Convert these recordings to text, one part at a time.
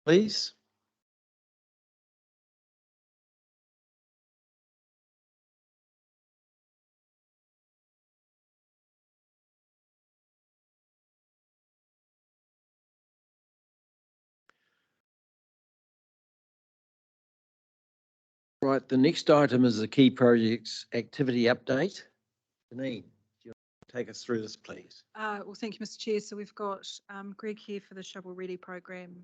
please. Right, the next item is the key projects activity update. Janine, do you want to take us through this, please? Well, thank you, Mr. Chair. So we've got Greg here for the Shovel Ready program.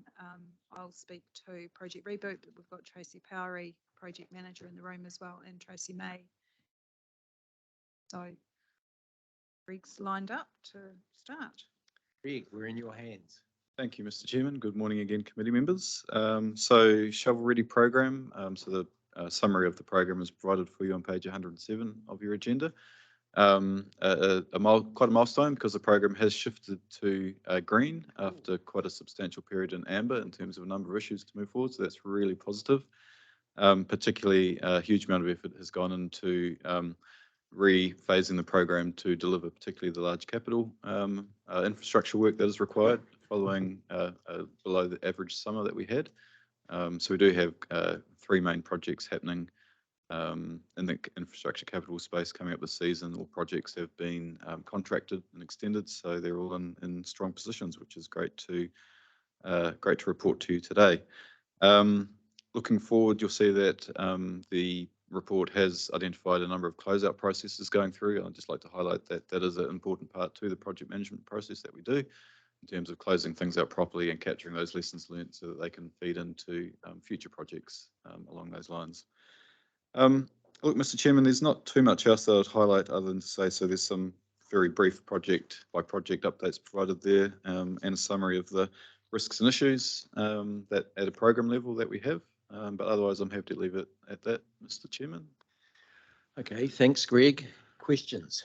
I'll speak to Project Reboot, but we've got Tracy Powery, project manager, in the room as well, and Tracy May. So Greg's lined up to start. Greg, we're in your hands. Thank you, Mr. Chairman. Good morning again, committee members. So Shovel Ready program. So the summary of the program is provided for you on page 107 of your agenda. Quite a milestone because the program has shifted to green after quite a substantial period in amber in terms of a number of issues to move forward. So that's really positive. Particularly a huge amount of effort has gone into rephasing the program to deliver particularly the large capital infrastructure work that is required following below the average summer that we had. So we do have three main projects happening in the infrastructure capital space coming up this season. All projects have been contracted and extended, so they're all in strong positions, which is great to report to you today. Looking forward, you'll see that the report has identified a number of closeout processes going through. I'd just like to highlight that that is an important part to the project management process that we do in terms of closing things out properly and capturing those lessons learned so that they can feed into future projects along those lines. Look, Mr. Chairman, there's not too much else that I'd highlight other than to say, so there's some very brief project by project updates provided there and a summary of the risks and issues that at a program level that we have. But otherwise, I'm happy to leave it at that, Mr. Chairman. Okay, thanks, Greg. Questions?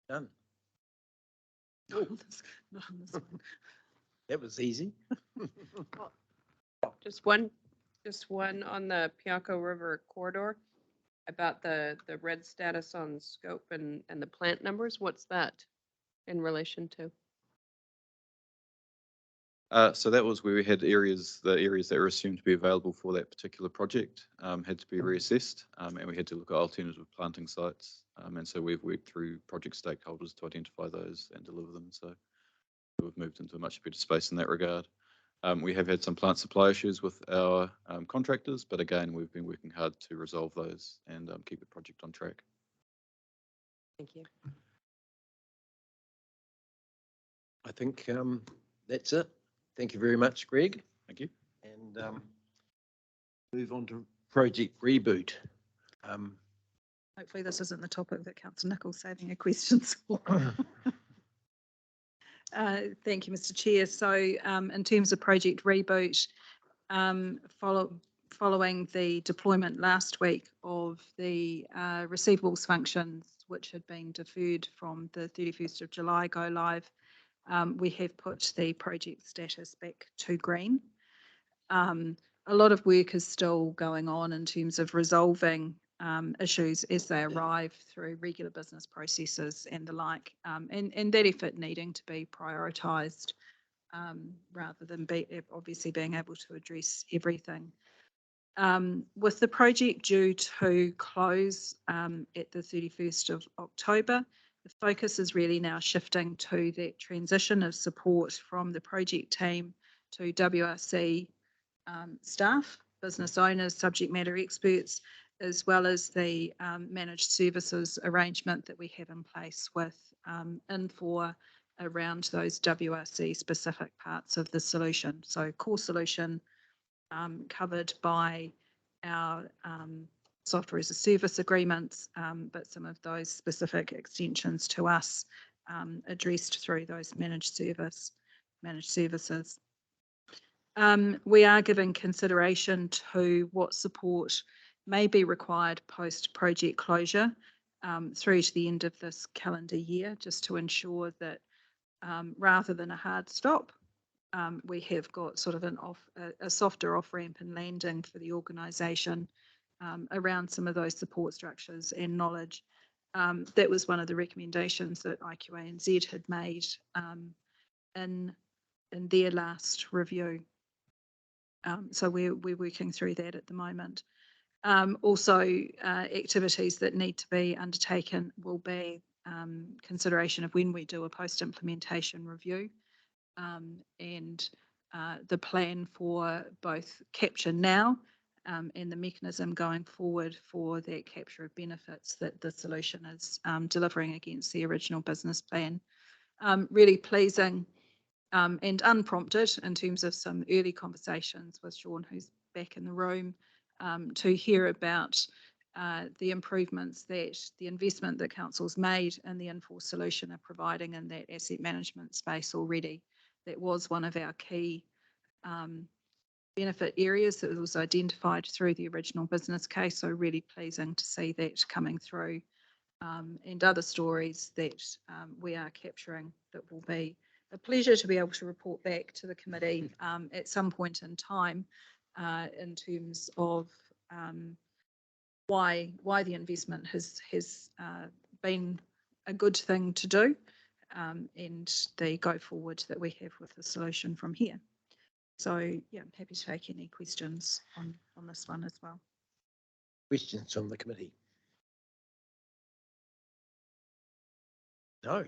Done. Oh, not on this one. That was easy. Just one on the Piako River corridor about the red status on scope and the plant numbers. What's that in relation to? So that was where we had the areas that were assumed to be available for that particular project had to be reassessed, and we had to look at alternative planting sites. And so we've worked through project stakeholders to identify those and deliver them. So we've moved into a much better space in that regard. We have had some plant supply issues with our contractors, but again, we've been working hard to resolve those and keep the project on track. Thank you. I think that's it. Thank you very much, Greg. Thank you. And move on to Project Reboot. Hopefully this isn't the topic that Councillor Nichols saving her questions for. Thank you, Mr. Chair. So in terms of Project Reboot, following the deployment last week of the receivables functions, which had been deferred from the 31st of July go live, we have put the project status back to green. A lot of work is still going on in terms of resolving issues as they arrive through regular business processes and the like, and that effort needing to be prioritised rather than obviously being able to address everything. With the project due to close at the 31st of October, the focus is really now shifting to that transition of support from the project team to WRC staff, business owners, subject matter experts, as well as the managed services arrangement that we have in place with Infor around those WRC specific parts of the solution. So core solution covered by our software as a service agreements, but some of those specific extensions to us addressed through those managed services. We are giving consideration to what support may be required post-project closure through to the end of this calendar year, just to ensure that rather than a hard stop, we have got sort of a softer off-ramp and landing for the organisation around some of those support structures and knowledge. That was one of the recommendations that IQANZ had made in their last review. So we're working through that at the moment. Also, activities that need to be undertaken will be consideration of when we do a post-implementation review, and the plan for both capture now and the mechanism going forward for that capture of benefits that the solution is delivering against the original business plan. Really pleasing and unprompted in terms of some early conversations with Sean, who's back in the room, to hear about the improvements that the investment that council's made and the Infor solution are providing in that asset management space already. That was one of our key benefit areas that was identified through the original business case. So really pleasing to see that coming through, and other stories that we are capturing that will be a pleasure to be able to report back to the committee at some point in time in terms of why the investment has been a good thing to do, and the go forward that we have with the solution from here. So yeah, I'm happy to take any questions on this one as well. Questions from the committee? No.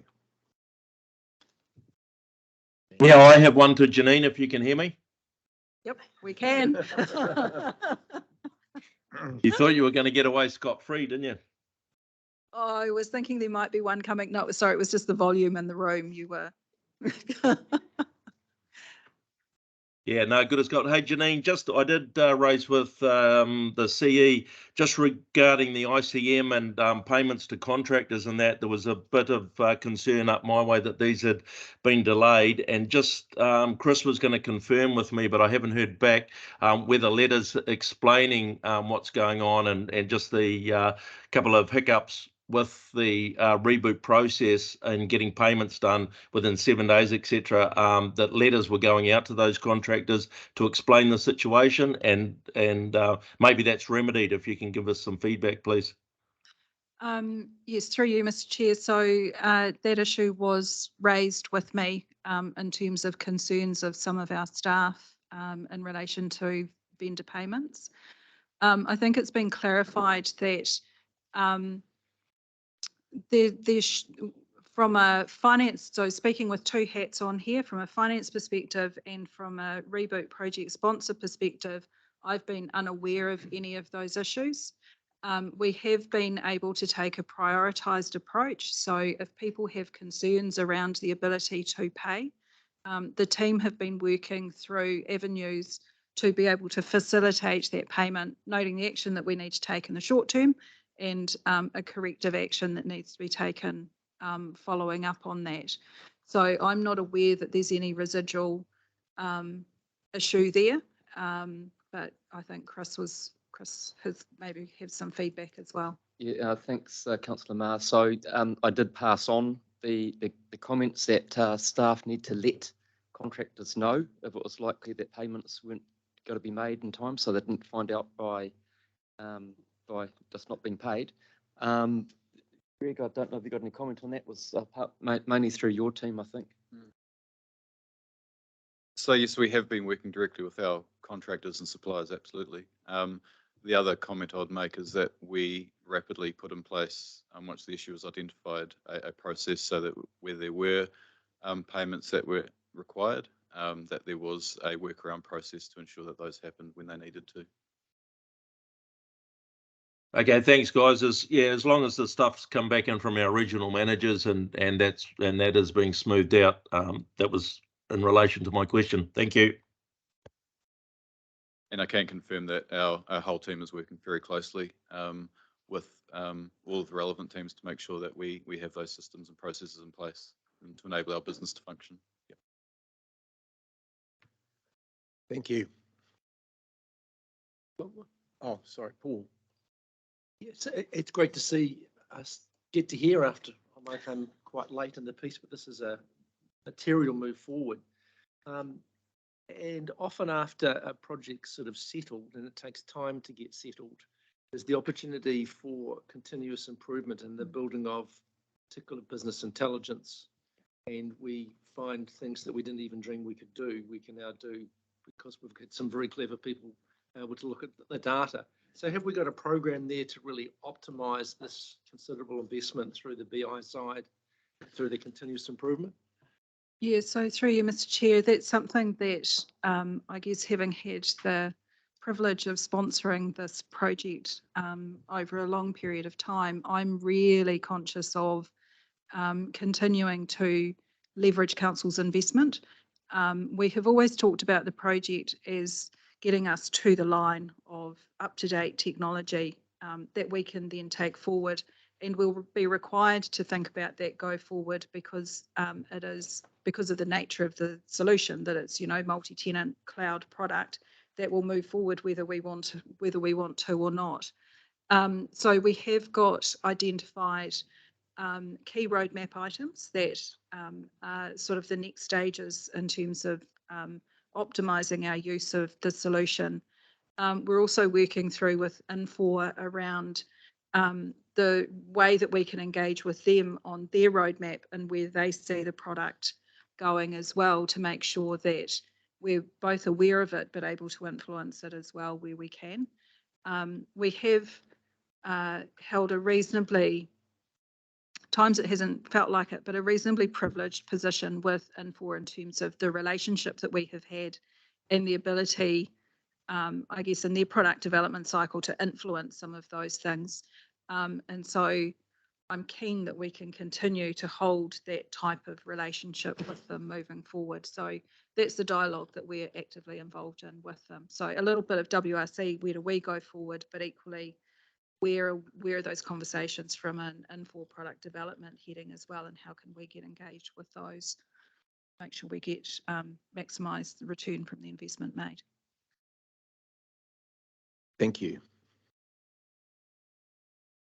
Yeah, I have one to Janine, if you can hear me. Yep, we can. You thought you were going to get away scot-free, didn't you? I was thinking there might be one coming. No, sorry, it was just the volume in the room. You were. Yeah, no, good as gold. Hey, Janine, I did raise with the CE just regarding the ICM and payments to contractors and that. There was a bit of concern up my way that these had been delayed, and just Chris was going to confirm with me, but I haven't heard back whether letters explaining what's going on and just the couple of hiccups with the reboot process and getting payments done within 7 days, etc., that letters were going out to those contractors to explain the situation, and maybe that's remedied. If you can give us some feedback, please. Yes, through you, Mr. Chair. So that issue was raised with me in terms of concerns of some of our staff in relation to vendor payments. I think it's been clarified that from a finance, so speaking with two hats on here, from a finance perspective and from a reboot project sponsor perspective, I've been unaware of any of those issues. We have been able to take a prioritised approach. So if people have concerns around the ability to pay, the team have been working through avenues to be able to facilitate that payment, noting the action that we need to take in the short term and a corrective action that needs to be taken following up on that. So I'm not aware that there's any residual issue there, but I think Chris has maybe have some feedback as well. Yeah, thanks, Councillor Ma. So I did pass on the comments that staff need to let contractors know if it was likely that payments weren't going to be made in time, so they didn't find out by just not being paid. Greg, I don't know if you got any comment on that. Was mainly through your team, I think. So yes, we have been working directly with our contractors and suppliers, absolutely. The other comment I would make is that we rapidly put in place, once the issue was identified, a process so that where there were payments that were required, that there was a workaround process to ensure that those happened when they needed to. Okay, thanks, guys. As long as the stuff's come back in from our regional managers and that is being smoothed out, that was in relation to my question. Thank you. And I can confirm that our whole team is working very closely with all of the relevant teams to make sure that we have those systems and processes in place and to enable our business to function. Yep. Thank you. Oh, sorry, Paul. Yes, it's great to see us get to hear after I came quite late in the piece, but this is a material move forward. And often after a project's sort of settled, and it takes time to get settled, there's the opportunity for continuous improvement in the building of particular business intelligence and we find things that we didn't even dream we could do, we can now do because we've got some very clever people able to look at the data. So have we got a program there to really optimize this considerable investment through the BI side, through the continuous improvement? Yeah, so through you, Mr. Chair, that's something that I guess having had the privilege of sponsoring this project over a long period of time, I'm really conscious of continuing to leverage council's investment. We have always talked about the project as getting us to the line of up-to-date technology that we can then take forward, and we'll be required to think about that go forward because it is because of the nature of the solution that it's, you know, multi-tenant cloud product that will move forward whether we want to or not. So we have got identified key roadmap items that are sort of the next stages in terms of optimising our use of the solution. We're also working through with Infor around the way that we can engage with them on their roadmap and where they see the product going as well, to make sure that we're both aware of it but able to influence it as well where we can. We have held a reasonably, times it hasn't felt like it, but a reasonably privileged position with Infor in terms of the relationship that we have had and the ability, I guess, in their product development cycle to influence some of those things. And so I'm keen that we can continue to hold that type of relationship with them moving forward. So that's the dialogue that we're actively involved in with them. So a little bit of WRC, where do we go forward, but equally, where are those conversations from an Infor product development heading as well, and how can we get engaged with those, make sure we get maximise the return from the investment made. Thank you.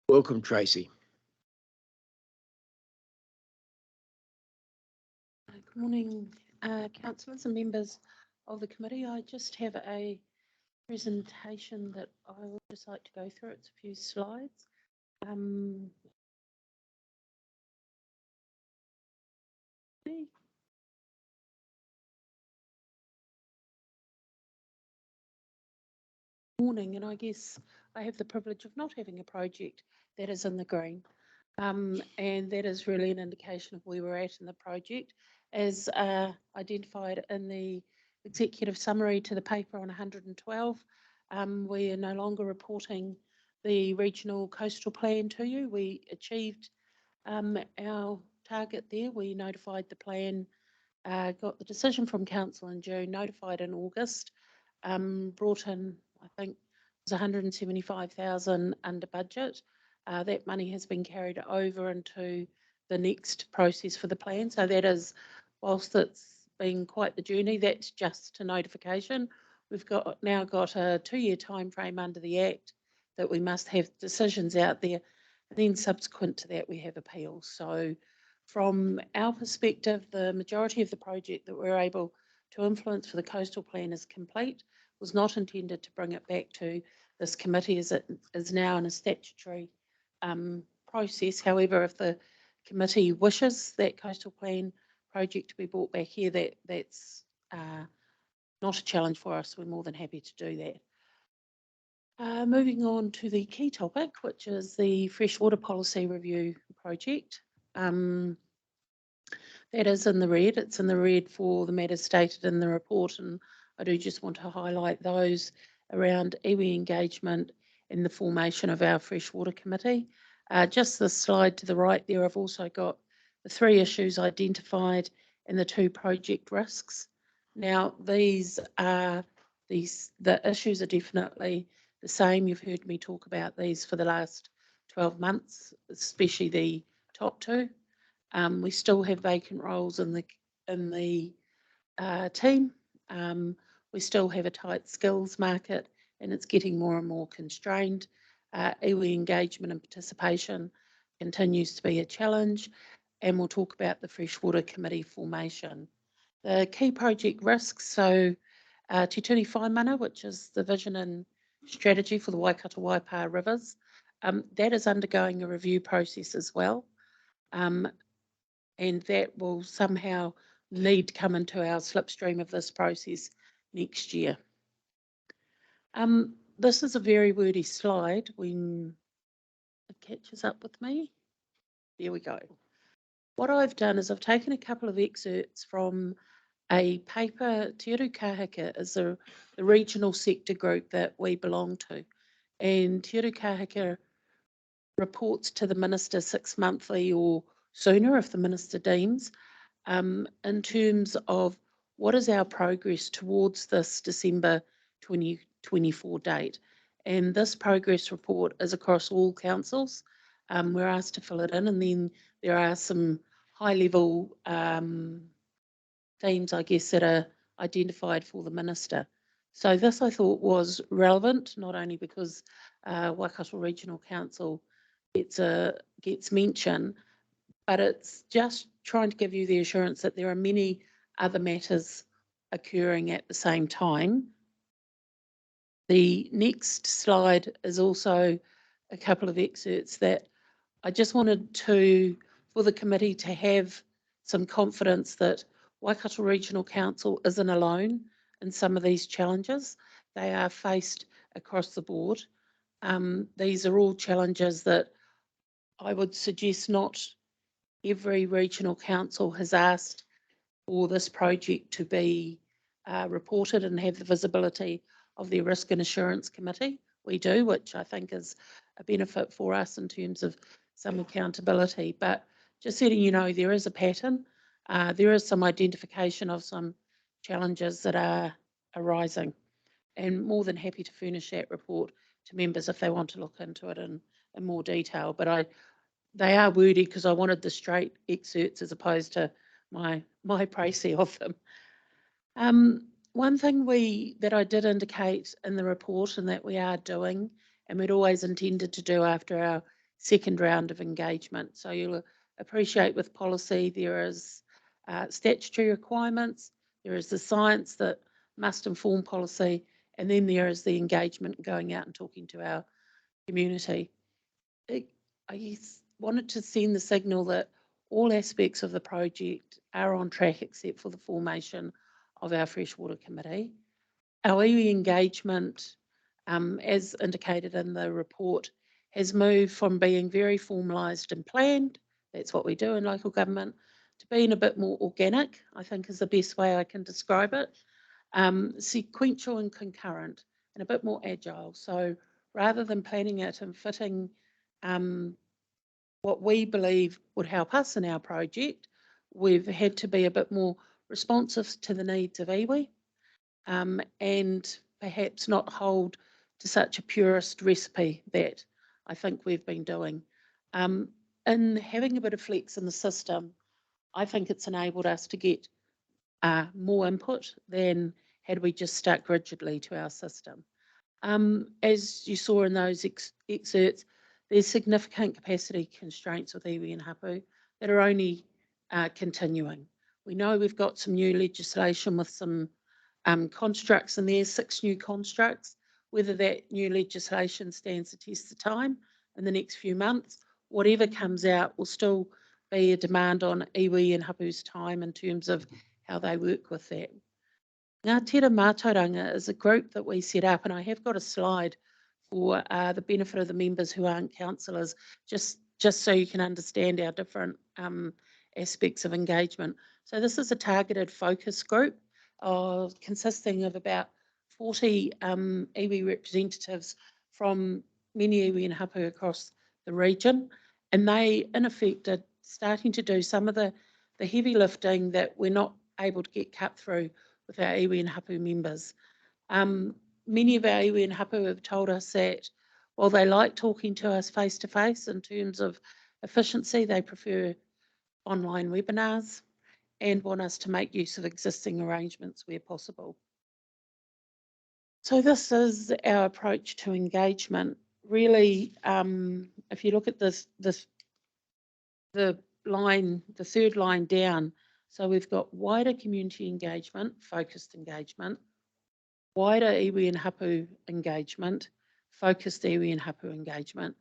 Welcome, Tracy. Good morning, councillors and members of the committee. I just have a presentation that I would just like to go through. It's a few slides. Morning, and I guess I have the privilege of not having a project that is in the green. And that is really an indication of where we're at in the project. As identified in the executive summary to the paper on 112, we are no longer reporting the regional coastal plan to you. We achieved our target there. We notified the plan, got the decision from council in June, notified in August, brought in, I think it was 175,000 under budget. That money has been carried over into the next process for the plan. So that is, whilst it's been quite the journey, that's just a notification. We've now got a 2-year time frame under the Act that we must have decisions out there. And then subsequent to that, we have appeals. So from our perspective, the majority of the project that we're able to influence for the coastal plan is complete. Was not intended to bring it back to this committee as it is now in a statutory process. However, if the committee wishes that coastal plan project to be brought back here, that's not a challenge for us. We're more than happy to do that. Moving on to the key topic, which is the freshwater policy review project. That is in the red. It's in the red for the matters stated in the report, and I do just want to highlight those around iwi engagement and the formation of our freshwater committee. Just the slide to the right there, I've also got the 3 issues identified and the 2 project risks. Now, the issues are definitely the same. You've heard me talk about these for the last 12 months, especially the top 2. We still have vacant roles in the team. We still have a tight skills market, and it's getting more and more constrained. Iwi engagement and participation continues to be a challenge, and we'll talk about the freshwater committee formation. The key project risks, so Te Turi Whaimana, which is the vision and strategy for the Waikato Waipa rivers, that is undergoing a review process as well. and that will somehow need to come into our slipstream of this process next year. This is a very wordy slide when it catches up with me. There we go. What I've done is I've taken a couple of excerpts from a paper. Te Uru Kahaka is the regional sector group that we belong to. And Te Uru Kahaka reports to the minister 6 monthly or sooner if the minister deems, in terms of what is our progress towards this December 2024 date. And this progress report is across all councils. We're asked to fill it in, and then there are some high level themes, I guess, that are identified for the minister. So this I thought was relevant, not only because Waikato Regional Council gets mention, but it's just trying to give you the assurance that there are many other matters occurring at the same time. The next slide is also a couple of excerpts that I just wanted for the committee to have some confidence that Waikato Regional Council isn't alone in some of these challenges. They are faced across the board. These are all challenges that I would suggest not every regional council has asked for this project to be reported and have the visibility of their Risk and Assurance Committee. We do, which I think is a benefit for us in terms of some accountability. But just letting you know, there is a pattern. There is some identification of some challenges that are arising, and more than happy to furnish that report to members if they want to look into it in more detail. But they are wordy because I wanted the straight excerpts as opposed to my précis of them. One thing that I did indicate in the report and that we are doing, and we'd always intended to do after our second round of engagement. So you'll appreciate with policy there is statutory requirements, there is the science that must inform policy, and then there is the engagement going out and talking to our community. I wanted to send the signal that all aspects of the project are on track except for the formation of our Freshwater Committee. Our iwi engagement, as indicated in the report, has moved from being very formalised and planned, that's what we do in local government, to being a bit more organic, I think is the best way I can describe it, sequential and concurrent, and a bit more agile. So rather than planning it and fitting what we believe would help us in our project, we've had to be a bit more responsive to the needs of iwi, and perhaps not hold to such a purist recipe that I think we've been doing. In having a bit of flex in the system, I think it's enabled us to get more input than had we just stuck rigidly to our system. As you saw in those excerpts, there's significant capacity constraints with iwi and hapu that are only continuing. We know we've got some new legislation with some constructs in there, 6 new constructs. Whether that new legislation stands the test of time in the next few months, whatever comes out will still be a demand on iwi and hapu's time in terms of how they work with that. Ngātera Mātauranga is a group that we set up, and I have got a slide for the benefit of the members who aren't councillors, just so you can understand our different aspects of engagement. So this is a targeted focus group consisting of about 40 iwi representatives from many iwi and hapu across the region, and they in effect are starting to do some of the heavy lifting that we're not able to get cut through with our iwi and hapu members. Many of our iwi and hapu have told us that while they like talking to us face to face in terms of efficiency, they prefer online webinars and want us to make use of existing arrangements where possible. So this is our approach to engagement. Really, if you look at the third line down, so we've got wider community engagement, focused engagement, wider iwi and hapu engagement, focused iwi and hapu engagement,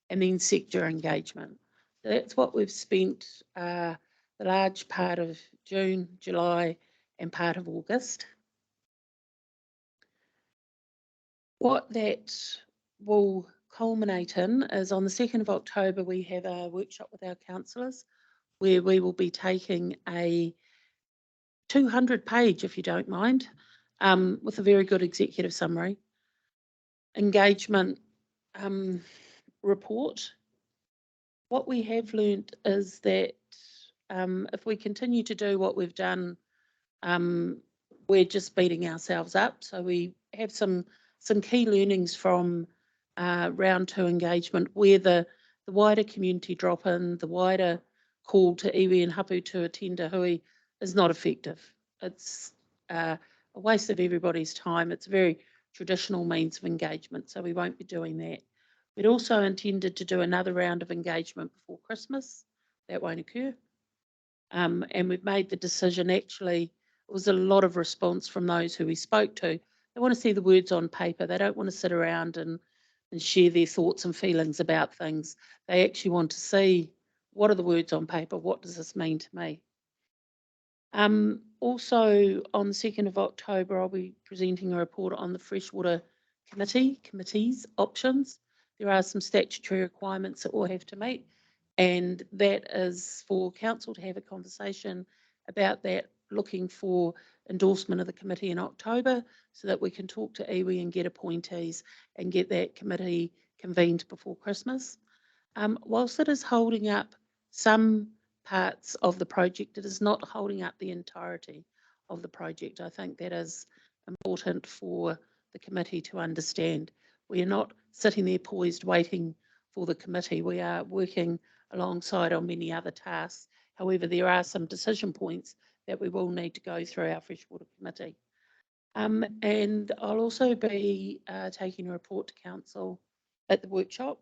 and then sector engagement. So that's what we've spent the large part of June, July, and part of August. What that will culminate in is on the 2nd of October, we have a workshop with our councillors where we will be taking a 200-page, if you don't mind, with a very good executive summary, engagement report. What we have learnt is that if we continue to do what we've done, we're just beating ourselves up. So we have some key learnings from round 2 engagement, where the wider community drop-in, the wider call to iwi and hapu to attend a hui is not effective. It's a waste of everybody's time. It's a very traditional means of engagement, so we won't be doing that. We'd also intended to do another round of engagement before Christmas. That won't occur. And we've made the decision, actually, it was a lot of response from those who we spoke to. They want to see the words on paper. They don't want to sit around and share their thoughts and feelings about things. They actually want to see, what are the words on paper? What does this mean to me? Also, on the 2nd of October, I'll be presenting a report on the Freshwater Committee's options. There are some statutory requirements that we'll have to meet, and that is for council to have a conversation about that, looking for endorsement of the committee in October so that we can talk to iwi and get appointees and get that committee convened before Christmas. Whilst it is holding up some parts of the project, it is not holding up the entirety of the project. I think that is important for the committee to understand. We are not sitting there poised waiting for the committee. We are working alongside on many other tasks. However, there are some decision points that we will need to go through our Freshwater Committee. And I'll also be taking a report to council at the workshop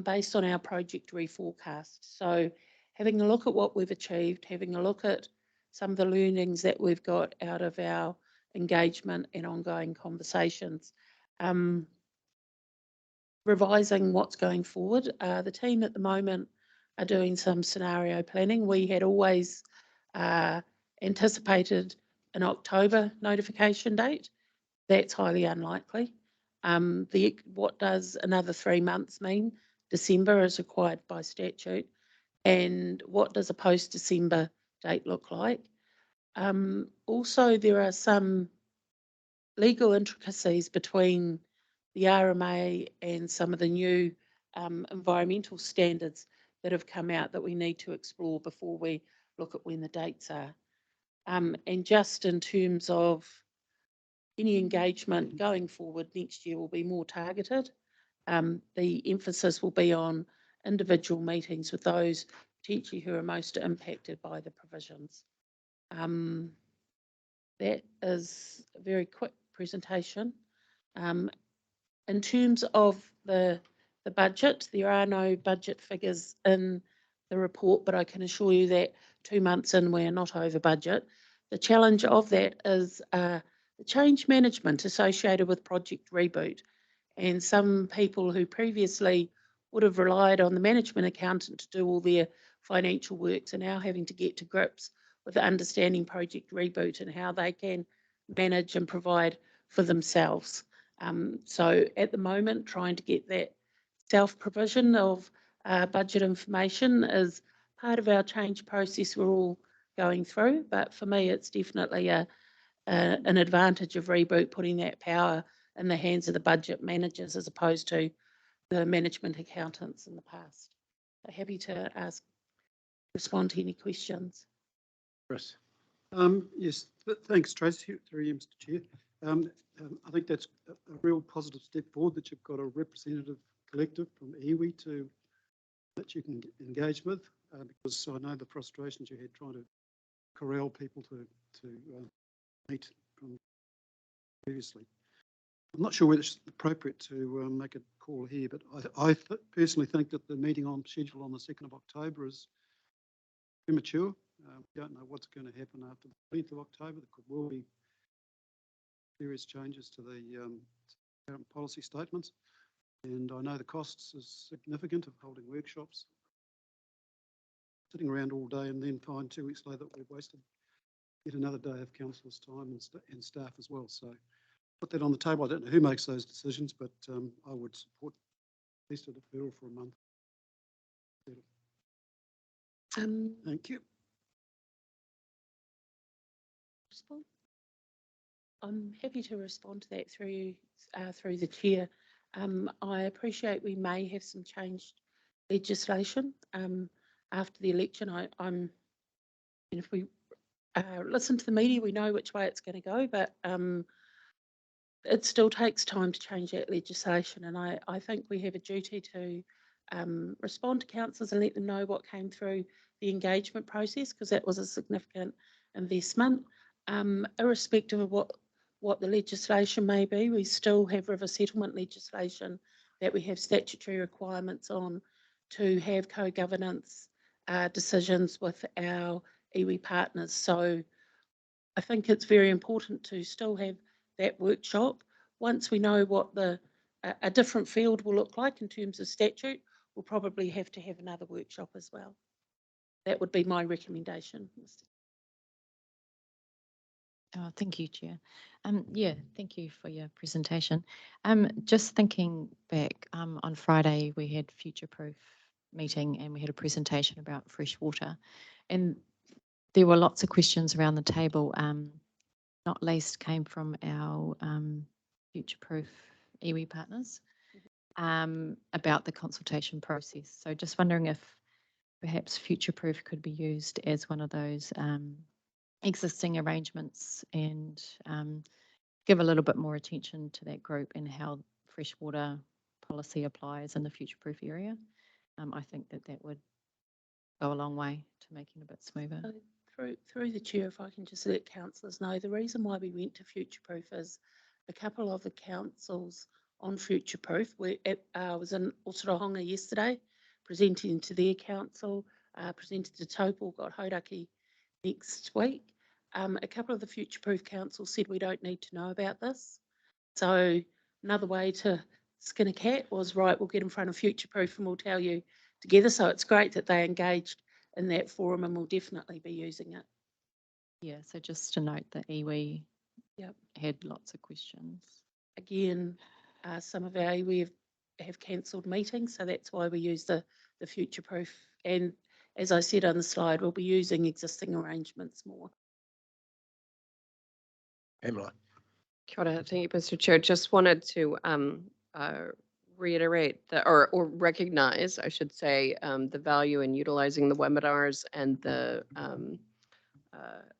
based on our project reforecast. So having a look at what we've achieved, having a look at some of the learnings that we've got out of our engagement and ongoing conversations, revising what's going forward. The team at the moment are doing some scenario planning. We had always anticipated an October notification date. That's highly unlikely. What does another 3 months mean? December is required by statute. And what does a post-December date look like? Also, there are some legal intricacies between the RMA and some of the new environmental standards that have come out that we need to explore before we look at when the dates are. And just in terms of any engagement going forward, next year will be more targeted. The emphasis will be on individual meetings with those potentially who are most impacted by the provisions. That is a very quick presentation. In terms of the budget, there are no budget figures in the report, but I can assure you that 2 months in, we're not over budget. The challenge of that is the change management associated with Project Reboot. And some people who previously would have relied on the management accountant to do all their financial works are now having to get to grips with understanding Project Reboot and how they can manage and provide for themselves. So at the moment, trying to get that self-provision of budget information is part of our change process we're all going through. But for me, it's definitely an advantage of Reboot, putting that power in the hands of the budget managers as opposed to the management accountants in the past. So happy to respond to any questions. Chris. Yes, thanks, Tracy, through you, Mr. Chair. I think that's a real positive step forward that you've got a representative collective from iwi that you can engage with, because I know the frustrations you had trying to corral people to meet from previously. I'm not sure whether it's appropriate to make a call here, but I personally think that the meeting on schedule on the 2nd of October is premature. We don't know what's going to happen after the 10th of October. There could well be serious changes to the current policy statements. And I know the costs is significant of holding workshops. sitting around all day and then find 2 weeks later that we've wasted yet another day of councillors' time and staff as well. So put that on the table. I don't know who makes those decisions, but I would support at least a deferral for a month. Thank you. Respond? I'm happy to respond to that through the chair. I appreciate we may have some changed legislation after the election. And if we listen to the media, we know which way it's going to go, but it still takes time to change that legislation. And I think we have a duty to respond to councillors and let them know what came through the engagement process, because that was a significant investment. Irrespective of what the legislation may be, we still have river settlement legislation that we have statutory requirements on to have co-governance decisions with our iwi partners. So I think it's very important to still have that workshop. Once we know what a different field will look like in terms of statute, we'll probably have to have another workshop as well. That would be my recommendation. Oh, thank you, Chair. Yeah, thank you for your presentation. Just thinking back, on Friday we had Future Proof meeting and we had a presentation about fresh water, and there were lots of questions around the table. Not least came from our Future Proof iwi partners about the consultation process. So just wondering if perhaps Future Proof could be used as one of those existing arrangements and give a little bit more attention to that group and how freshwater policy applies in the Future Proof area. I think that would go a long way to making it a bit smoother. Through the chair, if I can just let councillors know, the reason why we went to Future Proof is a couple of the councils on Future Proof was in Otorohanga yesterday, presenting to their council, presented to Taupo, got Hauraki next week. A couple of the Future Proof councils said we don't need to know about this. So another way to skin a cat was, right, we'll get in front of Future Proof and we'll tell you together. So it's great that they engaged in that forum and we'll definitely be using it. Yeah, so just to note that iwi had lots of questions. Again, some of our iwi have cancelled meetings, so that's why we use the Future Proof. And as I said on the slide, we'll be using existing arrangements more. Pamela. Kia ora, thank you, Mr. Chair. Just wanted to reiterate or recognize, I should say, the value in utilizing the webinars and the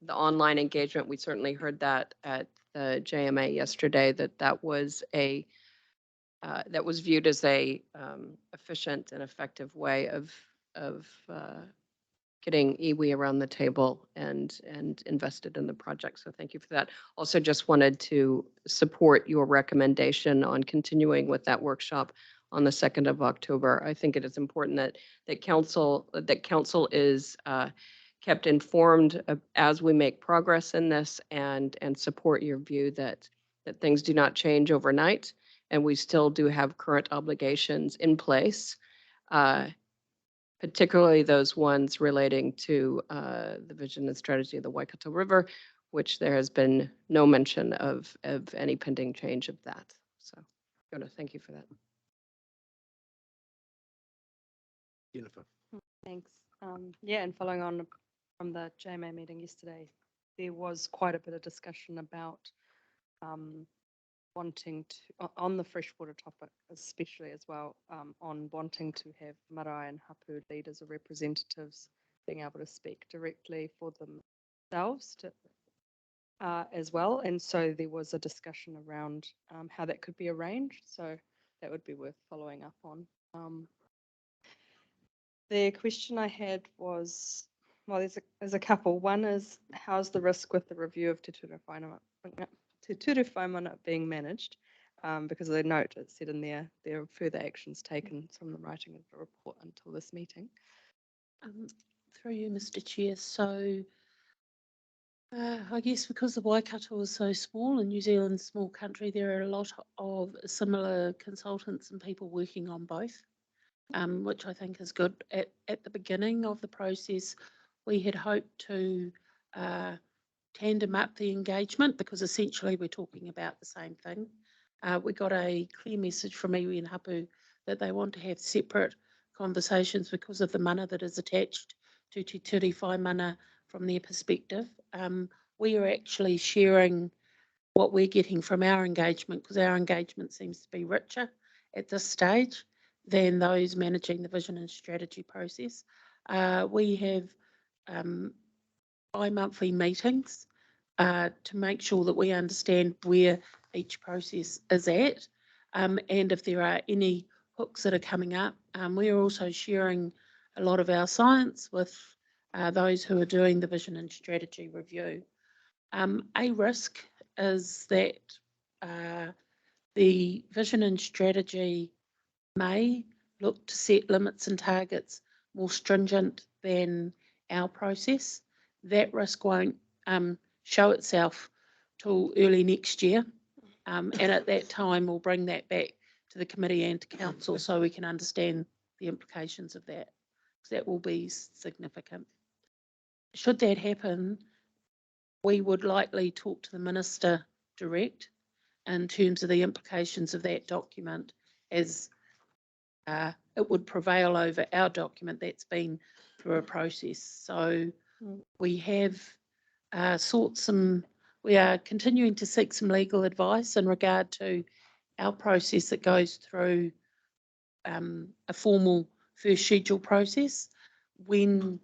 online engagement. We certainly heard that at the JMA yesterday, that was viewed as a efficient and effective way of getting iwi around the table and invested in the project. So thank you for that. Also just wanted to support your recommendation on continuing with that workshop on the 2nd of October. I think it is important that council is kept informed as we make progress in this and support your view that things do not change overnight and we still do have current obligations in place. Particularly those ones relating to the vision and strategy of the Waikato River, which there has been no mention of any pending change of that. So, thank you for that. Jennifer. Thanks. Yeah, and following on from the JMA meeting yesterday, there was quite a bit of discussion about wanting to, on the freshwater topic, especially as well, on wanting to have marae and hapu leaders or representatives being able to speak directly for themselves as well. And so there was a discussion around how that could be arranged. So that would be worth following up on. The question I had was, well, there's a couple. One is, how's the risk with the review of Te Ture Whaimana being managed? Because of the note, it said in there are further actions taken from the writing of the report until this meeting. Through you, Mr. Chair. So I guess because the Waikato is so small and New Zealand's a small country, there are a lot of similar consultants and people working on both. which I think is good. At the beginning of the process, we had hoped to tandem up the engagement because essentially we're talking about the same thing. We got a clear message from iwi and hapu that they want to have separate conversations because of the mana that is attached to Te Ture Whai mana from their perspective. We are actually sharing what we're getting from our engagement because our engagement seems to be richer at this stage than those managing the vision and strategy process. We have bi-monthly meetings to make sure that we understand where each process is at, and if there are any hooks that are coming up. We are also sharing a lot of our science with those who are doing the vision and strategy review. A risk is that the vision and strategy may look to set limits and targets more stringent than our process. That risk won't show itself till early next year. And at that time, we'll bring that back to the committee and to council so we can understand the implications of that, because that will be significant. Should that happen, we would likely talk to the minister direct in terms of the implications of that document, as it would prevail over our document that's been through a process. So we have we are continuing to seek some legal advice in regard to our process that goes through a formal first schedule process. When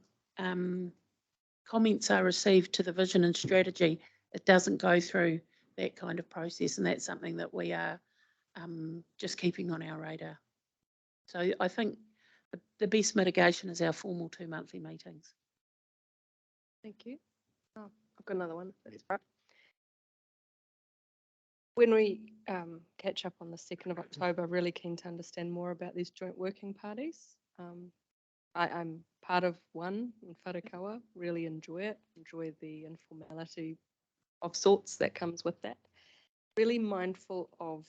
comments are received to the vision and strategy, it doesn't go through that kind of process, and that's something that we are just keeping on our radar. So I think the best mitigation is our formal 2 monthly meetings. Thank you. Oh, I've got another one. That's right. When we catch up on the 2nd of October, really keen to understand more about these joint working parties. I'm part of one in Wharekawa, really enjoy the informality of sorts that comes with that. Really mindful of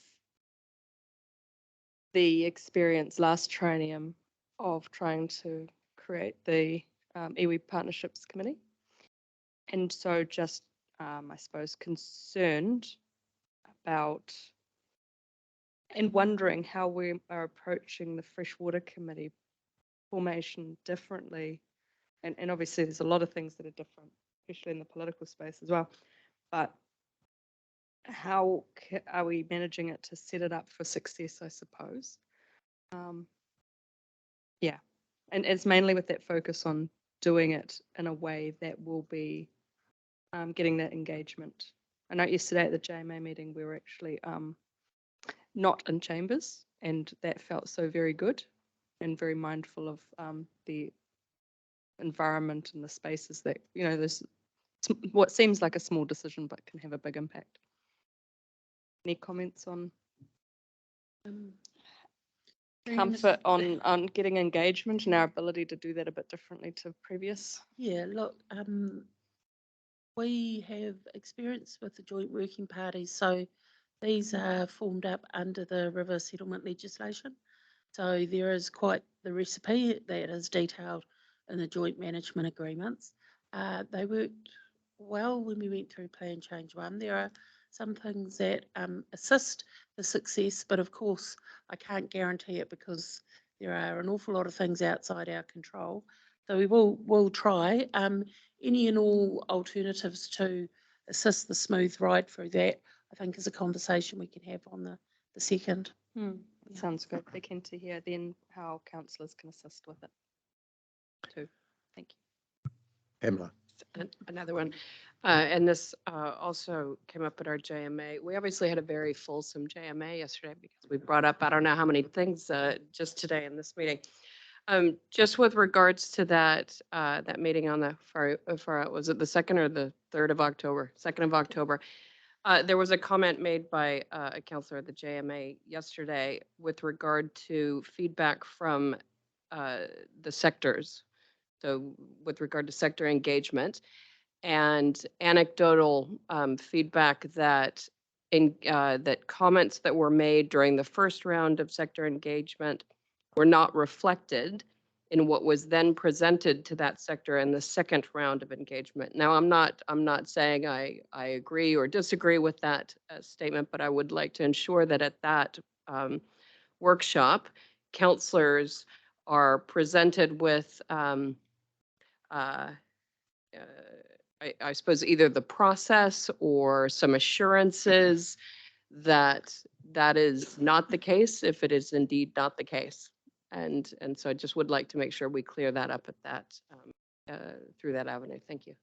the experience last triennium of trying to create the iwi Partnerships Committee. And so just, I suppose, concerned about and wondering how we are approaching the Freshwater Committee formation differently. And obviously there's a lot of things that are different, especially in the political space as well. But how are we managing it to set it up for success, I suppose? Yeah, and it's mainly with that focus on doing it in a way that will be getting that engagement. I know yesterday at the JMA meeting, we were actually not in chambers, and that felt so very good and very mindful of the environment and the spaces that, you know, there's what seems like a small decision but can have a big impact. Any comments on comfort on getting engagement and our ability to do that a bit differently to previous? Yeah, look, we have experience with the joint working parties. So these are formed up under the river settlement legislation. So there is quite the recipe that is detailed in the joint management agreements. They worked well when we went through Plan Change 1. There are some things that assist the success, but of course I can't guarantee it because there are an awful lot of things outside our control. So we'll try. Any and all alternatives to assist the smooth ride through that, I think, is a conversation we can have on the 2nd. That sounds good. We're keen to hear then how councillors can assist with it too. Thank you. Pamela. Another one, and this also came up at our JMA. We obviously had a very fulsome JMA yesterday because we brought up I don't know how many things just today in this meeting. Just with regards to that that meeting on the was it the 2nd or the 3rd of October? 2nd of October. There was a comment made by a councillor at the JMA yesterday with regard to feedback from the sectors. So with regard to sector engagement and anecdotal feedback that that comments that were made during the first round of sector engagement were not reflected in what was then presented to that sector in the second round of engagement. Now, I'm not saying I agree or disagree with that statement, but I would like to ensure that at that workshop, counselors are presented with I suppose either the process or some assurances that that is not the case, if it is indeed not the case. And so I just would like to make sure we clear that up at that, through that avenue. Thank you.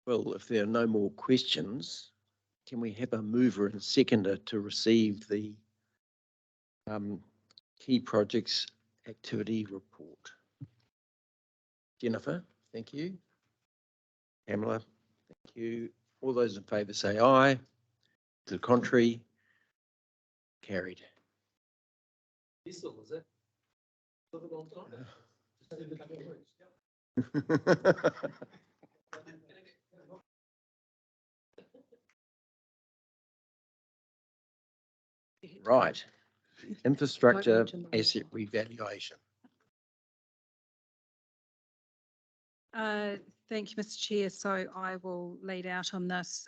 Well, if there are no more questions, can we have a mover and seconder to receive the key projects activity report? Jennifer, thank you. Pamela, thank you. All those in favour say aye. To the contrary, carried. Diesel, is it? Live a long time. Right. Infrastructure asset revaluation. Thank you, Mr. Chair. So I will lead out on this.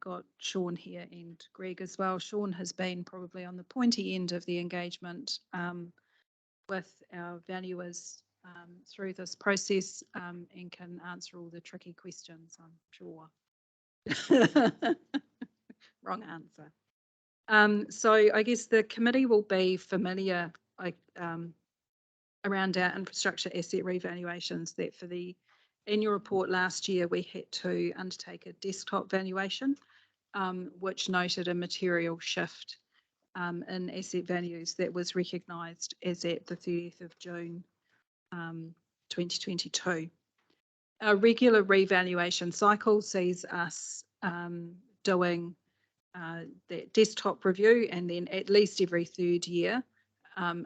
Got Sean here and Greg as well. Sean has been probably on the pointy end of the engagement with our valuers through this process and can answer all the tricky questions, I'm sure. Wrong answer. So I guess the committee will be familiar around our infrastructure asset revaluations, that for the annual report last year, we had to undertake a desktop valuation, which noted a material shift in asset values that was recognised as at the 30th of June 2022. Our regular revaluation cycle sees us doing that desktop review, and then at least every third year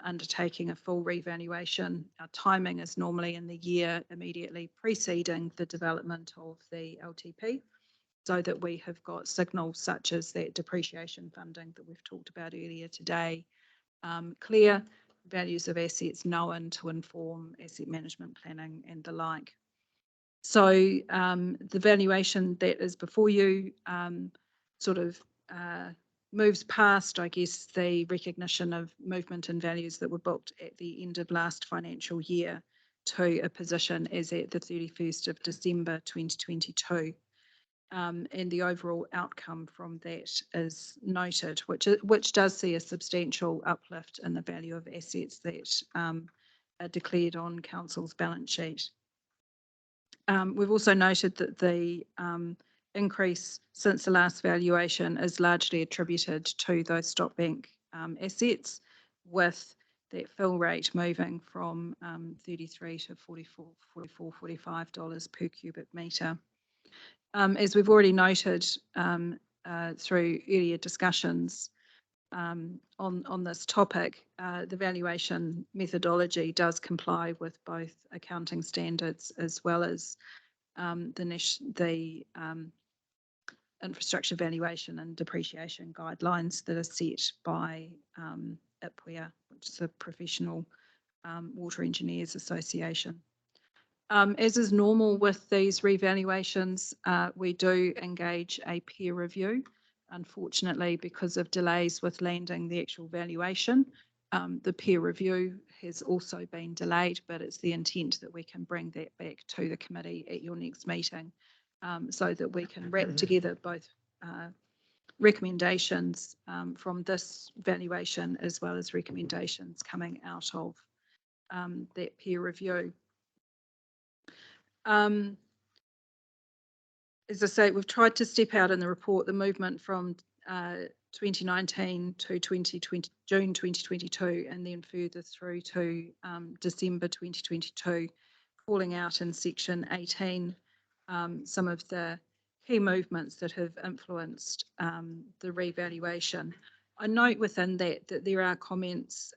undertaking a full revaluation. Our timing is normally in the year immediately preceding the development of the LTP, so that we have got signals such as that depreciation funding that we've talked about earlier today, clear values of assets known to inform asset management planning and the like. So the valuation that is before you sort of moves past, I guess, the recognition of movement in values that were booked at the end of last financial year to a position as at the 31st of December 2022. And the overall outcome from that is noted, which does see a substantial uplift in the value of assets that are declared on Council's balance sheet. We've also noted that the increase since the last valuation is largely attributed to those stock bank assets, with that fill rate moving from $33 to $45 per cubic metre. As we've already noted through earlier discussions on this topic, the valuation methodology does comply with both accounting standards as well as the infrastructure valuation and depreciation guidelines that are set by IPWEA, which is a Professional Water Engineers Association. As is normal with these revaluations, we do engage a peer review. Unfortunately, because of delays with landing the actual valuation, the peer review has also been delayed, but it's the intent that we can bring that back to the committee at your next meeting, so that we can wrap together both recommendations from this valuation as well as recommendations coming out of that peer review. As I say, we've tried to step out in the report the movement from 2019 to June 2022, and then further through to December 2022, calling out in section 18 some of the key movements that have influenced the revaluation. I note within that there are comments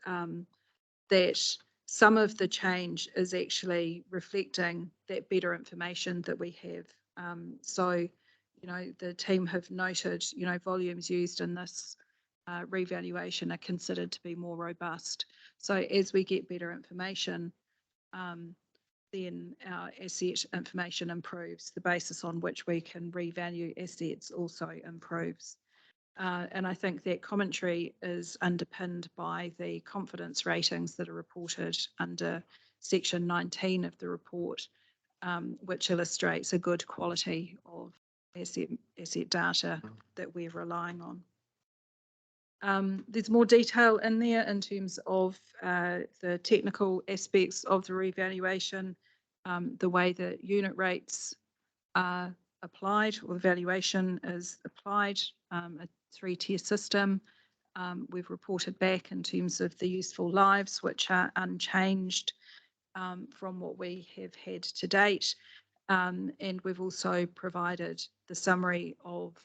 that some of the change is actually reflecting that better information that we have. So, the team have noted, volumes used in this revaluation are considered to be more robust. So as we get better information, then our asset information improves. The basis on which we can revalue assets also improves. And I think that commentary is underpinned by the confidence ratings that are reported under section 19 of the report, which illustrates a good quality of asset data that we're relying on. There's more detail in there in terms of the technical aspects of the revaluation, the way that unit rates are applied or valuation is applied, a 3-tier system. We've reported back in terms of the useful lives, which are unchanged from what we have had to date. And we've also provided the summary of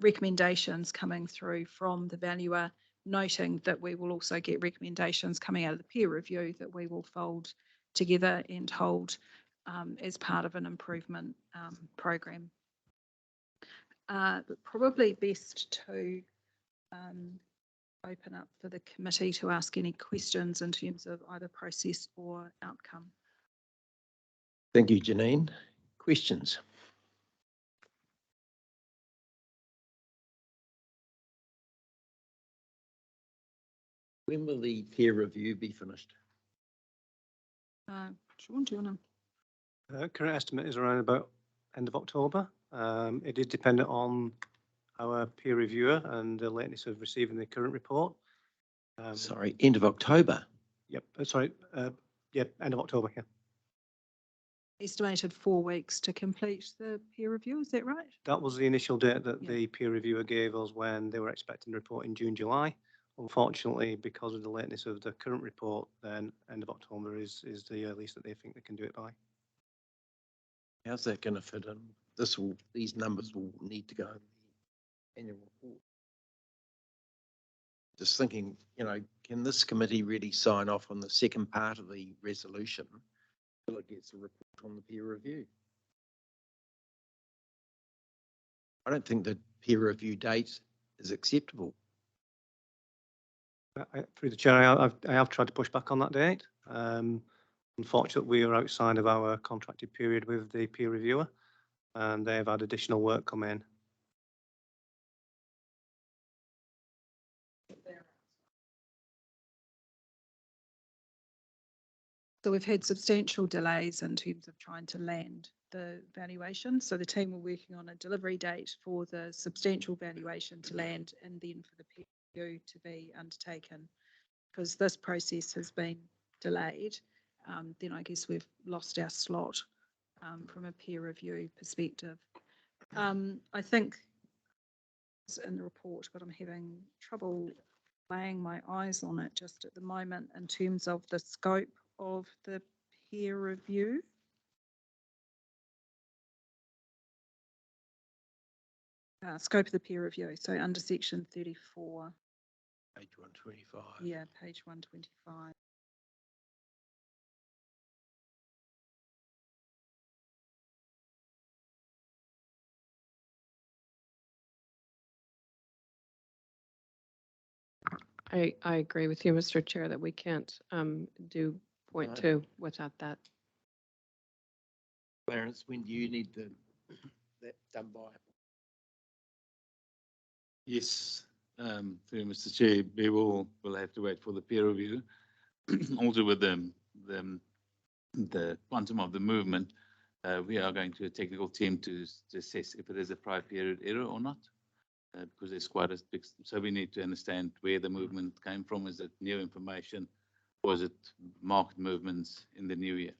recommendations coming through from the valuer, noting that we will also get recommendations coming out of the peer review that we will fold together and hold as part of an improvement program. But probably best to open up for the committee to ask any questions in terms of either process or outcome. Thank you, Janine. Questions? When will the peer review be finished? Sean, do you want to? Current estimate is around about end of October. It is dependent on our peer reviewer and the lateness of receiving the current report. Sorry, end of October? Yep, end of October, yeah. Estimated 4 weeks to complete the peer review, is that right? That was the initial date that Yeah. the peer reviewer gave us when they were expecting the report in June, July. Unfortunately, because of the lateness of the current report, then end of October is the earliest that they think they can do it by. How's that going to fit in? These numbers will need to go in the annual report. Just thinking, can this committee really sign off on the second part of the resolution until it gets a report on the peer review? I don't think the peer review date is acceptable. Through the chair, I have tried to push back on that date. Unfortunately, we are outside of our contracted period with the peer reviewer, and they have had additional work come in. So we've had substantial delays in terms of trying to land the valuation. So the team were working on a delivery date for the substantial valuation to land and then for the peer review to be undertaken. Because this process has been delayed, then I guess we've lost our slot from a peer review perspective. I think it's in the report, but I'm having trouble laying my eyes on it just at the moment in terms of the scope of the peer review. Scope of the peer review. So under section 34. Page 125. Yeah, page 125. I agree with you, Mr. Chair, that we can't do point Right. 2 without that. Clarence, when do you need that done by? Yes, through Mr. Chair, we will have to wait for the peer review. Also with the quantum of the movement, we are going to a technical team to assess if it is a prior period error or not, because there's quite a big, so we need to understand where the movement came from. Is it new information or is it market movements in the new year?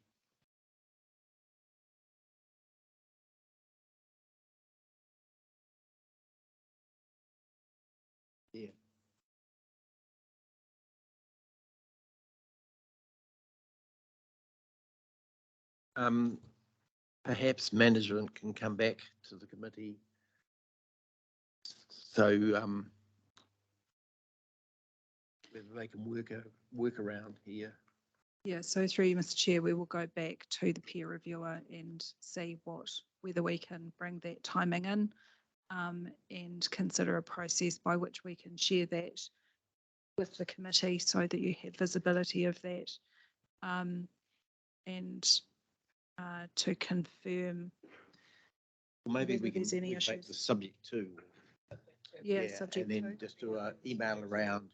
Yeah. Perhaps management can come back to the committee. So whether they can work around here. Yeah, so through you, Mr. Chair, we will go back to the peer reviewer and see whether we can bring that timing in and consider a process by which we can share that with the committee so that you have visibility of that. And to confirm Maybe whether we can there's any we make issues. the subject to. Yeah, subject and then to. just do an email around.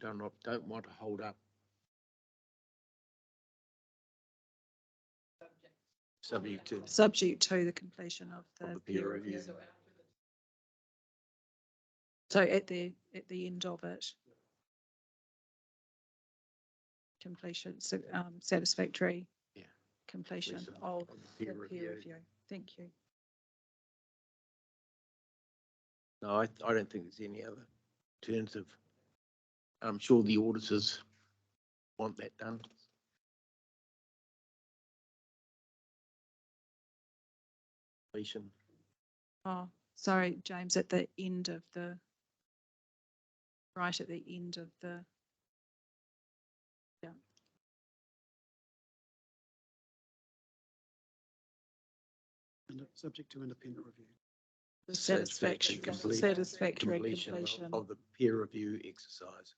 Don't want to hold up. Subject to. Subject to the completion of the peer review. So at the end of it. Completion, so satisfactory. Yeah. Completion Completion of the the peer peer review. review. Thank you. No, I don't think there's any other alternative. I'm sure the auditors want that done. Completion. Oh, sorry, James, at the end of the, right at the end of the, yeah. And it's subject to independent review. The satisfactory Completion completion. of the peer review exercise.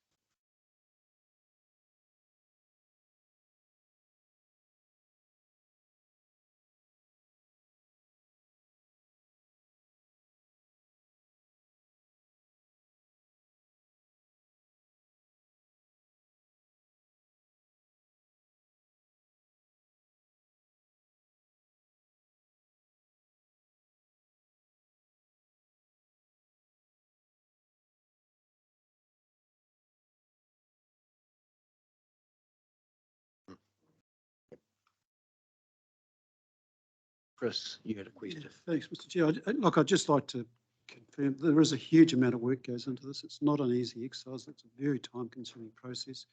Chris, you had a question. Yeah, thanks, Mr. Chair. Look, I'd just like to confirm there is a huge amount of work goes into this. It's not an easy exercise. It's a very time-consuming process.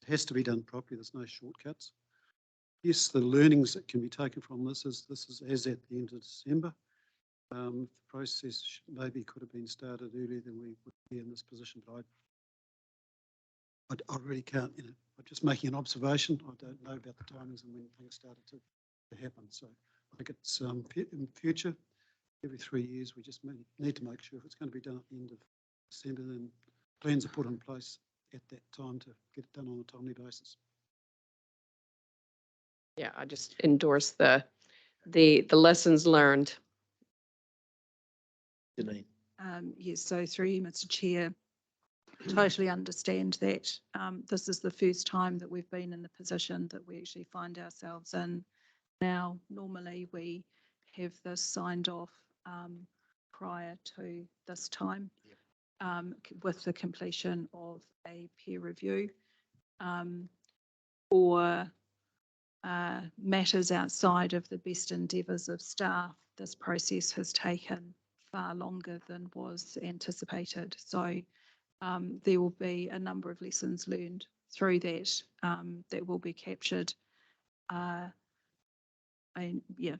It has to be done properly. There's no shortcuts. Yes, the learnings that can be taken from this is as at the end of December. The process maybe could have been started earlier than we would be in this position, but I really can't, I'm just making an observation. I don't know about the timings and when things started to happen. So I think it's in future, every 3 years, we just need to make sure if it's going to be done at the end of December, then plans are put in place at that time to get it done on a timely basis. Yeah, I just endorse the lessons learned. Janine. Yes, so through you, Mr. Chair, totally understand that this is the first time that we've been in the position that we actually find ourselves in now. Normally we have this signed off prior to this time with the completion of a peer review or matters outside of the best endeavours of staff. This process has taken far longer than was anticipated. So there will be a number of lessons learned through that that will be captured. And yeah,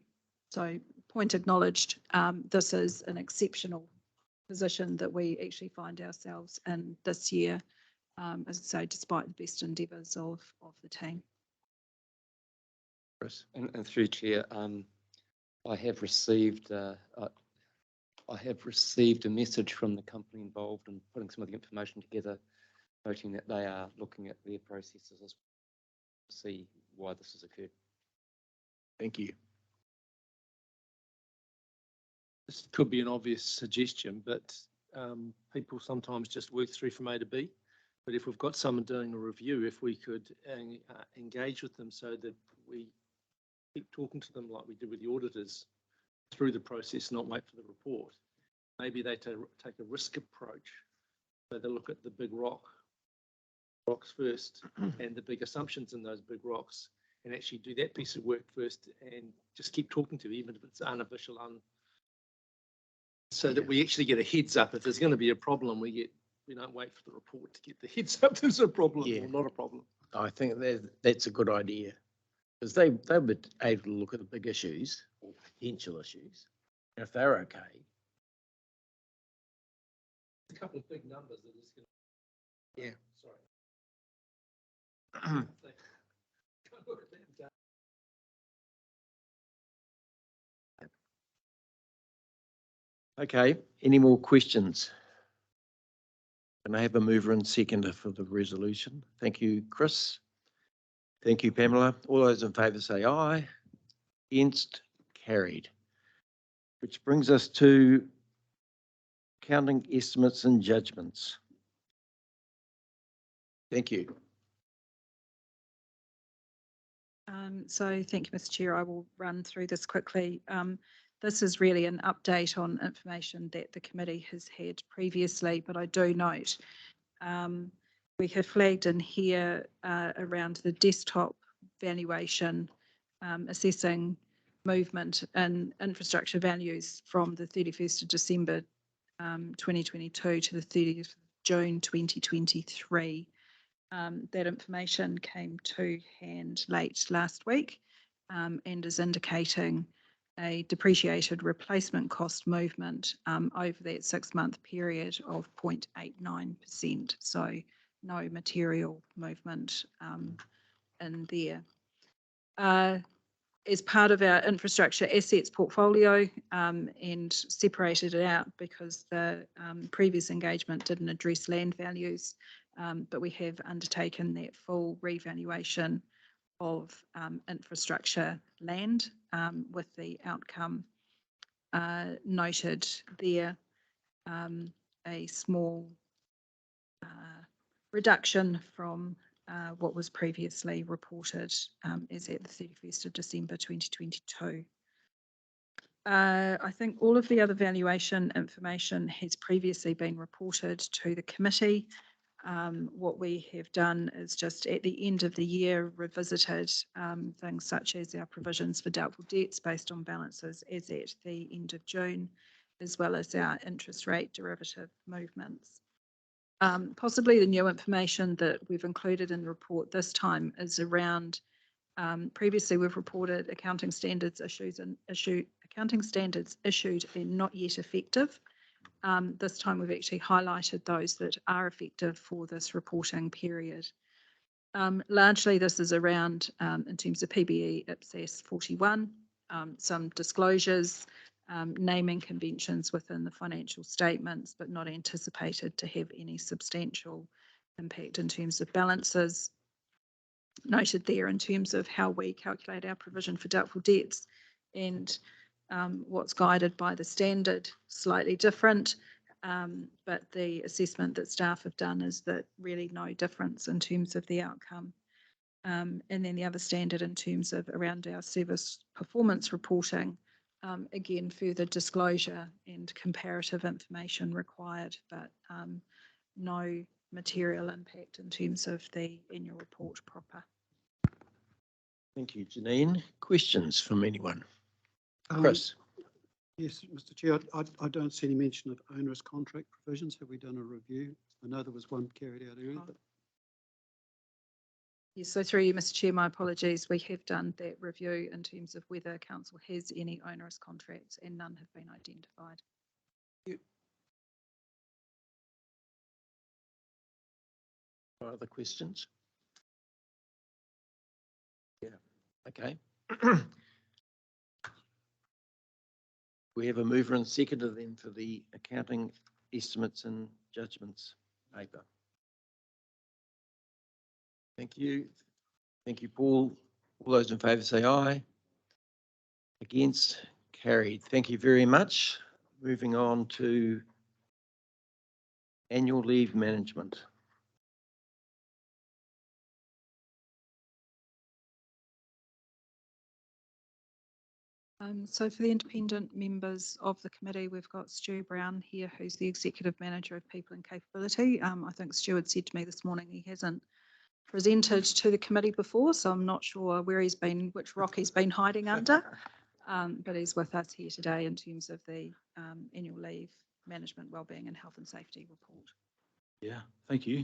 so point acknowledged. This is an exceptional position that we actually find ourselves in this year, as I say, despite the best endeavours of the team. Chris. And through Chair, I have received a message from the company involved in putting some of the information together, noting that they are looking at their processes as to see why this has occurred. Thank you. This could be an obvious suggestion, but people sometimes just work through from A to B. But if we've got someone doing a review, if we could engage with them so that we keep talking to them like we did with the auditors through the process, not wait for the report. Maybe they take a risk approach. So they look at the big rocks first and the big assumptions in those big rocks, and actually do that piece of work first and just keep talking to them, even if it's unofficial, so that we actually get a heads up. If there's going to be a problem, we don't wait for the report to get the heads up there's a problem or not a problem. I think that's a good idea, because they were able to look at the big issues or potential issues. And if they're okay. A couple of big numbers that is going to. Yeah. Sorry. Okay, any more questions? Can I have a mover and seconder for the resolution? Thank you, Chris. Thank you, Pamela. All those in favour say aye. Against, carried. Which brings us to accounting estimates and judgments. Thank you. So thank you, Mr. Chair. I will run through this quickly. This is really an update on information that the committee has had previously, but I do note we have flagged in here around the desktop valuation, assessing movement in infrastructure values from the 31st of December 2022 to the 30th of June 2023. That information came to hand late last week and is indicating a depreciated replacement cost movement over that 6-month period of 0.89%. So no material movement in there. As part of our infrastructure assets portfolio and separated it out because the previous engagement didn't address land values, but we have undertaken that full revaluation of infrastructure land with the outcome noted there, a small reduction from what was previously reported as at the 31st of December 2022. I think all of the other valuation information has previously been reported to the committee. What we have done is just at the end of the year revisited things such as our provisions for doubtful debts based on balances as at the end of June, as well as our interest rate derivative movements. Possibly the new information that we've included in the report this time is around, previously we've reported accounting standards issued and not yet effective. This time we've actually highlighted those that are effective for this reporting period. Largely this is around, in terms of PBE IPSAS 41, some disclosures, naming conventions within the financial statements, but not anticipated to have any substantial impact in terms of balances. Noted there in terms of how we calculate our provision for doubtful debts and what's guided by the standard, slightly different, but the assessment that staff have done is that really no difference in terms of the outcome. And then the other standard in terms of around our service performance reporting, again, further disclosure and comparative information required, but no material impact in terms of the annual report proper. Thank you, Janine. Questions from anyone? Chris? Yes, Mr. Chair, I don't see any mention of onerous contract provisions. Have we done a review? I know there was one carried out earlier. But... Yes, so through you, Mr. Chair, my apologies. We have done that review in terms of whether council has any onerous contracts and none have been identified. Other questions? Yeah, okay. We have a mover and seconder then for the accounting estimates and judgments paper. Thank you. Thank you, Paul. All those in favour say aye. Against, carried. Thank you very much. Moving on to annual leave management. So for the independent members of the committee, we've got Stu Brown here, who's the Executive Manager of People and Capability. I think Stu had said to me this morning he hasn't presented to the committee before, so I'm not sure where he's been, which rock he's been hiding under, but he's with us here today in terms of the annual leave management, wellbeing and health and safety report. Yeah, thank you.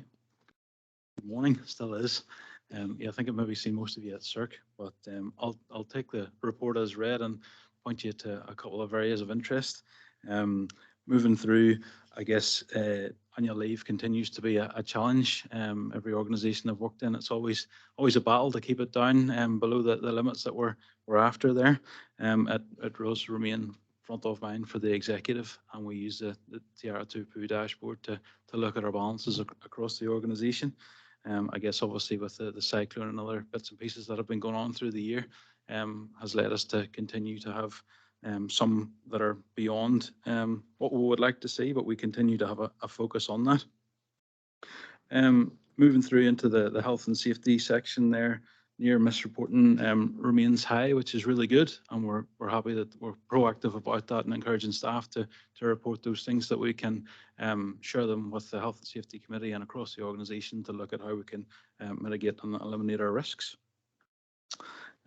Good morning, still is. Yeah, I think I've maybe seen most of you at CIRC, but I'll take the report as read and point you to a couple of areas of interest. Moving through, I guess annual leave continues to be a challenge. Every organisation I've worked in, it's always a battle to keep it down below the limits that we're after there. It does remain front of mind for the executive, and we use the Tiara Tupu dashboard to look at our balances across the organisation. I guess obviously with the cyclone and other bits and pieces that have been going on through the year, has led us to continue to have some that are beyond what we would like to see, but we continue to have a focus on that. Moving through into the health and safety section there, near misreporting remains high, which is really good, and we're happy that we're proactive about that and encouraging staff to report those things, that we can share them with the Health and Safety Committee and across the organisation to look at how we can mitigate and eliminate our risks.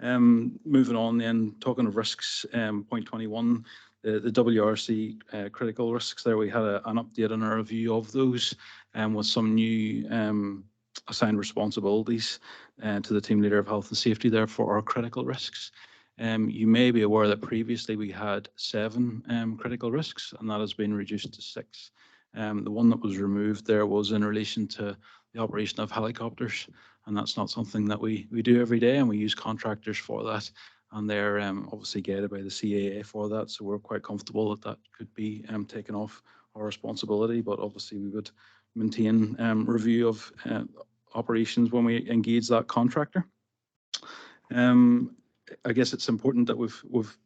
Moving on then, talking of risks, point 21, the WRC critical risks there, we had an update on our review of those with some new assigned responsibilities to the team leader of health and safety there for our critical risks. You may be aware that previously we had 7 critical risks, and that has been reduced to 6. The one that was removed there was in relation to the operation of helicopters, and that's not something that we do every day, and we use contractors for that, and they're obviously guided by the CAA for that, so we're quite comfortable that that could be taken off our responsibility, but obviously we would maintain review of operations when we engage that contractor. I guess it's important that we've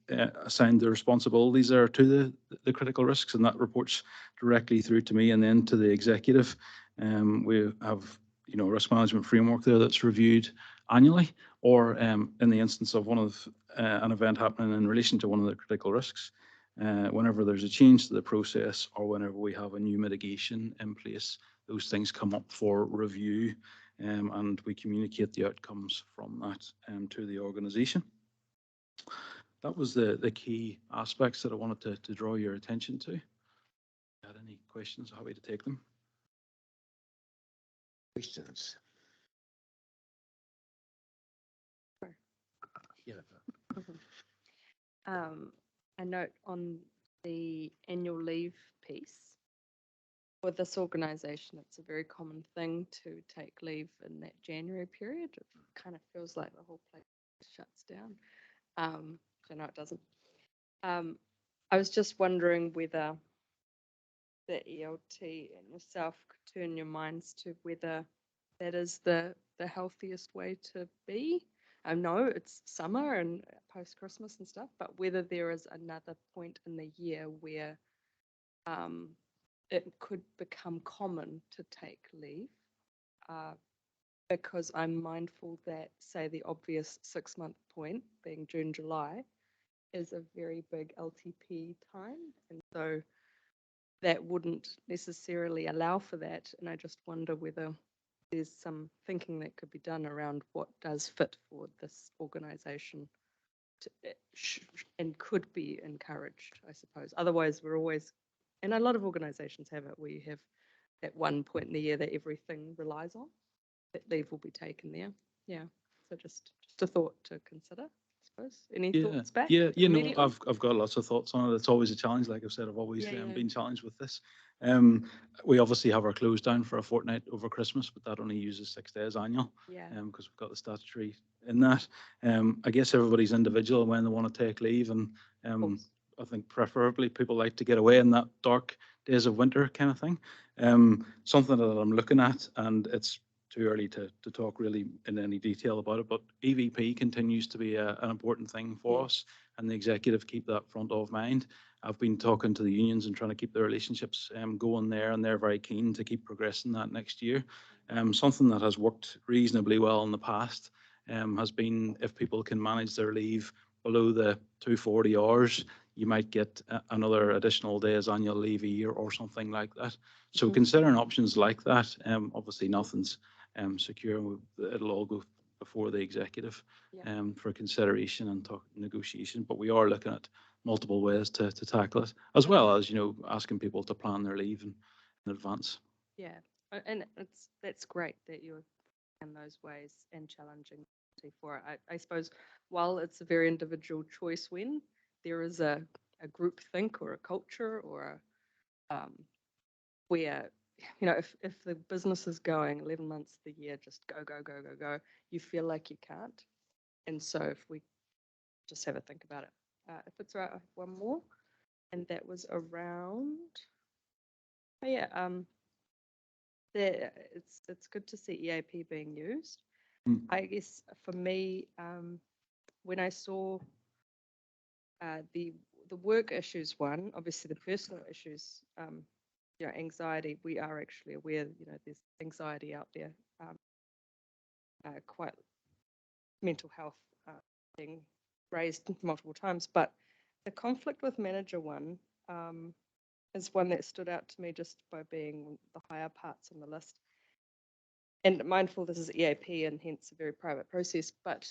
assigned the responsibilities there to the critical risks, and that reports directly through to me and then to the executive. We have a risk management framework there that's reviewed annually, or in the instance of one of an event happening in relation to one of the critical risks, whenever there's a change to the process or whenever we have a new mitigation in place, those things come up for review, and we communicate the outcomes from that to the organisation. That was the key aspects that I wanted to draw your attention to. If you had any questions, happy to take them. Questions? Yeah. A note on the annual leave piece. With this organisation, it's a very common thing to take leave in that January period. It kind of feels like the whole place shuts down. So no, it doesn't. I was just wondering whether the ELT and yourself could turn your minds to whether that is the healthiest way to be. I know it's summer and post-Christmas and stuff, but whether there is another point in the year where it could become common to take leave, because I'm mindful that, say, the obvious 6-month point, being June, July, is a very big LTP time, and so that wouldn't necessarily allow for that, and I just wonder whether there's some thinking that could be done around what does fit for this organisation and could be encouraged, I suppose. Otherwise, we're always, and a lot of organisations have it, where you have at one point in the year that everything relies on, that leave will be taken there. Yeah, so just a thought to consider, I suppose. Any thoughts back? Yeah, immediately? I've got lots of thoughts on it. It's always a challenge. Like I've said, I've always Yeah. been challenged with this. We obviously have our close down for a fortnight over Christmas, but that only uses 6 days annual. Yeah. Because we've got the statutory in that. I guess everybody's individual when they want to take leave, and I think preferably people like to get away in that dark days of winter kind of thing. Something that I'm looking at, and it's too early to talk really in any detail about it, but EVP continues to be an important thing for us, and the executive keep that front of mind. I've been talking to the unions and trying to keep the relationships going there, and they're very keen to keep progressing that next year. Something that has worked reasonably well in the past has been, if people can manage their leave below the 240 hours, you might get another additional day's annual leave a year or something like that. So considering options like that, obviously nothing's secure. It'll all go before the executive for consideration and negotiation. But we are looking at multiple ways to tackle it, as well as asking people to plan their leave in advance. Yeah, and that's great that you're in those ways and challenging for it. I suppose while it's a very individual choice, when there is a group think or a culture or where if the business is going 11 months of the year, just go, you feel like you can't. And so if we just have a think about it. If it's right, one more. and that was around, oh yeah, it's good to see EAP being used. I guess for me, when I saw the work issues one, obviously the personal issues, anxiety, we are actually aware, there's anxiety out there, quite mental health being raised multiple times, but the conflict with manager one is one that stood out to me just by being the higher parts on the list. And mindful this is EAP and hence a very private process, but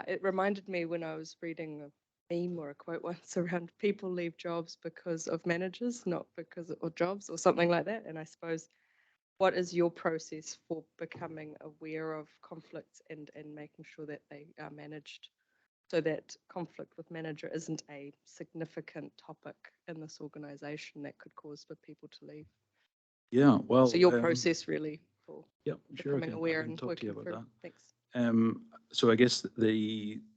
it reminded me when I was reading a meme or a quote once around people leave jobs because of managers, not because of jobs or something like that. And I suppose, what is your process for becoming aware of conflicts and making sure that they are managed so that conflict with manager isn't a significant topic in this organisation that could cause for people to leave? Yeah, well. So your process really for Yeah, sure. becoming aware and talk to you working about through. that. Thanks. So I guess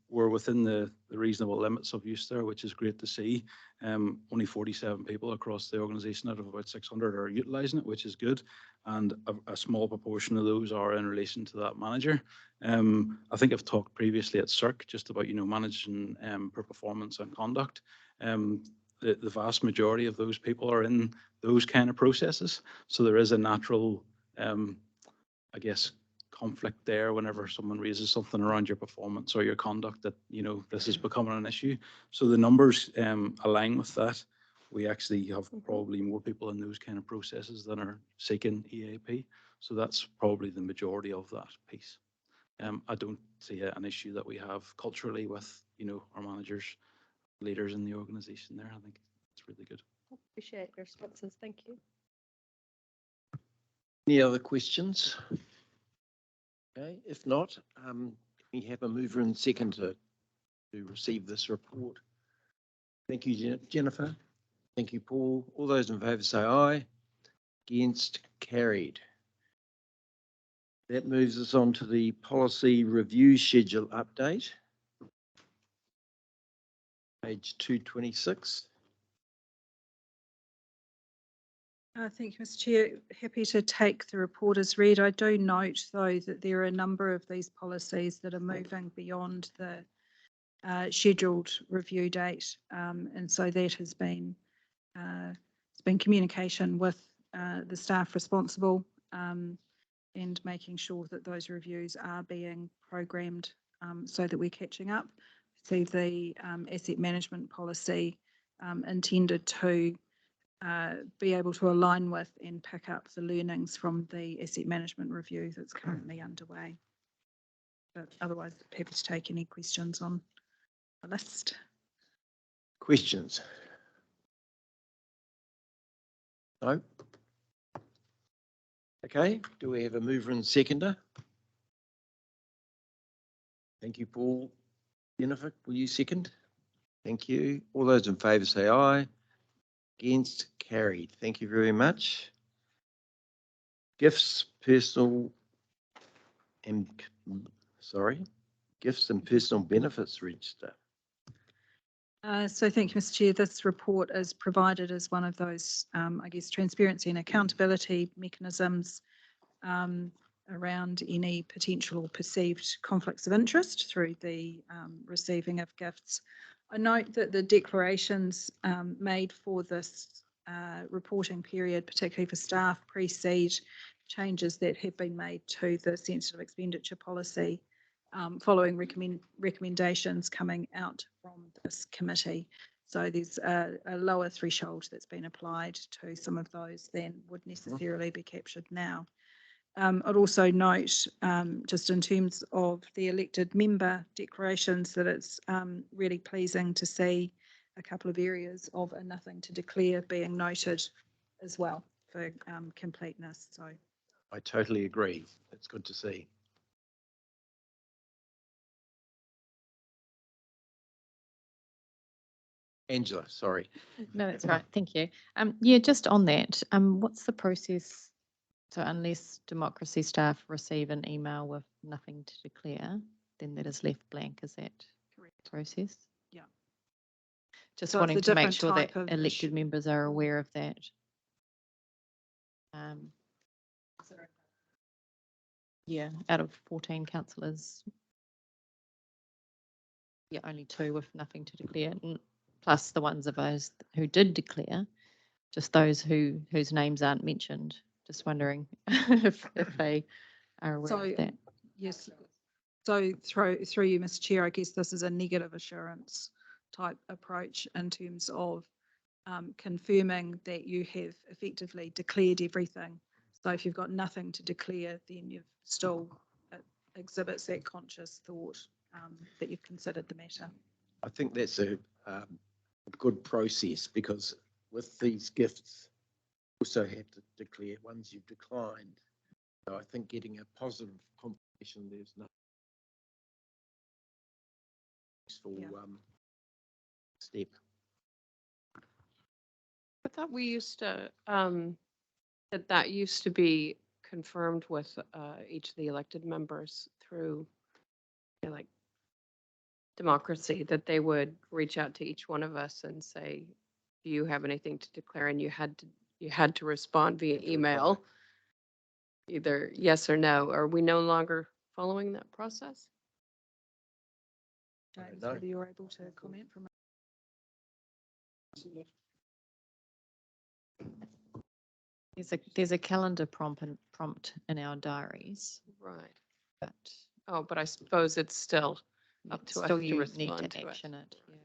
we're within the reasonable limits of use there, which is great to see. Only 47 people across the organisation out of about 600 are utilising it, which is good. And a small proportion of those are in relation to that manager. I think I've talked previously at CIRC just about, managing per performance and conduct. The vast majority of those people are in those kind of processes. So there is a natural, I guess, conflict there whenever someone raises something around your performance or your conduct that, this is becoming an issue. So the numbers align with that. We actually have probably more people in those kind of processes than are seeking EAP. So that's probably the majority of that piece. I don't see an issue that we have culturally with, our managers, leaders in the organisation there. I think it's really good. Appreciate your responses. Thank you. Any other questions? Okay, if not, we have a mover and second to receive this report. Thank you, Jennifer. Thank you, Paul. All those in favour say aye. Against, carried. That moves us on to the policy review schedule update. Page 226. Thank you, Mr. Chair. Happy to take the report as read. I do note, though, that there are a number of these policies that are moving beyond the scheduled review date, and so that has been it's been communication with the staff responsible and making sure that those reviews are being programmed so that we're catching up. So the asset management policy intended to be able to align with and pick up the learnings from the asset management review that's currently underway. But otherwise, happy to take any questions on the list. Questions? No? Okay, do we have a mover and seconder? Thank you, Paul. Jennifer, will you second? Thank you. All those in favour say aye. Against, carried. Thank you very much. Gifts and personal benefits register. So thank you, Mr. Chair. This report is provided as one of those, I guess, transparency and accountability mechanisms around any potential or perceived conflicts of interest through the receiving of gifts. I note that the declarations made for this reporting period, particularly for staff, precede changes that have been made to the sensitive expenditure policy following recommendations coming out from this committee. So there's a lower threshold that's been applied to some of those than would necessarily be captured now. I'd also note, just in terms of the elected member declarations, that it's really pleasing to see a couple of areas of a nothing to declare being noted as well for completeness. So I totally agree. It's good to see. Angela, sorry. No, that's right. Thank you. Yeah, just on that, what's the process? So unless democracy staff receive an email with nothing to declare, then that is left blank. Is that correct? Process? Yeah. Just So it's a wanting to make different sure that type of elected issue. members are aware of that. Yeah, out of 14 councillors, yeah, only 2 with nothing to declare, plus the ones of us who did declare, just those whose names aren't mentioned. Just wondering if they are aware So, of that. yes, so through you, Mr. Chair, I guess this is a negative assurance type approach in terms of confirming that you have effectively declared everything. So if you've got nothing to declare, then you've still exhibits that conscious thought that you've considered the matter. I think that's a good process, because with these gifts, you also have to declare ones you've declined. So I think getting a positive confirmation there's no useful step. I thought we used to, that used to be confirmed with each of the elected members through, you know, like democracy, that they would reach out to each one of us and say, do you have anything to declare? And you had to respond via email, either yes or no. Are we no longer following that process? James, know. whether you're able to comment from. There's a calendar prompt in our diaries, Right. but Oh, but I suppose it's still up to us still to you need respond to to it. action it. Yeah.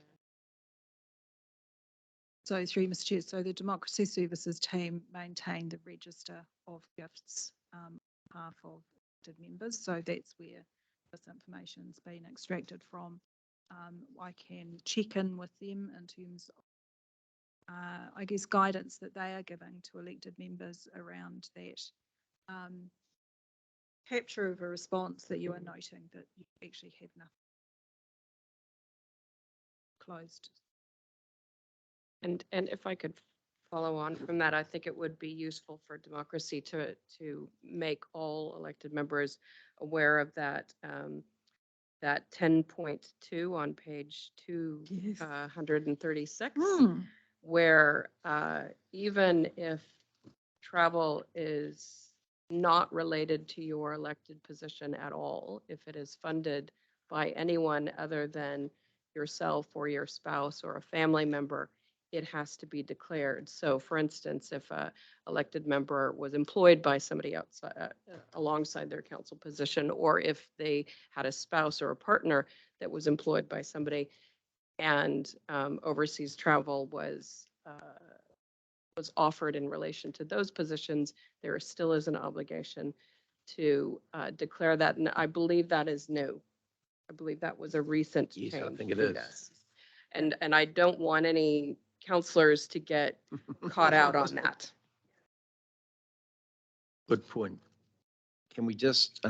So through you, Mr. Chair, so the Democracy Services team maintain the register of gifts on behalf of elected members. So that's where this information's been extracted from. I can check in with them in terms of, I guess, guidance that they are giving to elected members around that capture of a response that you are noting that you actually have nothing closed. And if I could follow on from that, I think it would be useful for democracy to make all elected members aware of that, that 10.2 on page 236, where even if travel is not related to your elected position at all, if it is funded by anyone other than yourself or your spouse or a family member, it has to be declared. So for instance, if a elected member was employed by somebody outside, alongside their council position, or if they had a spouse or a partner that was employed by somebody, and overseas travel was offered in relation to those positions, there still is an obligation to declare that. And I believe that is new. I believe that was a recent change. Yes, I think it to is. this. And I don't want any counselors to get caught out on that. Good point. Can we just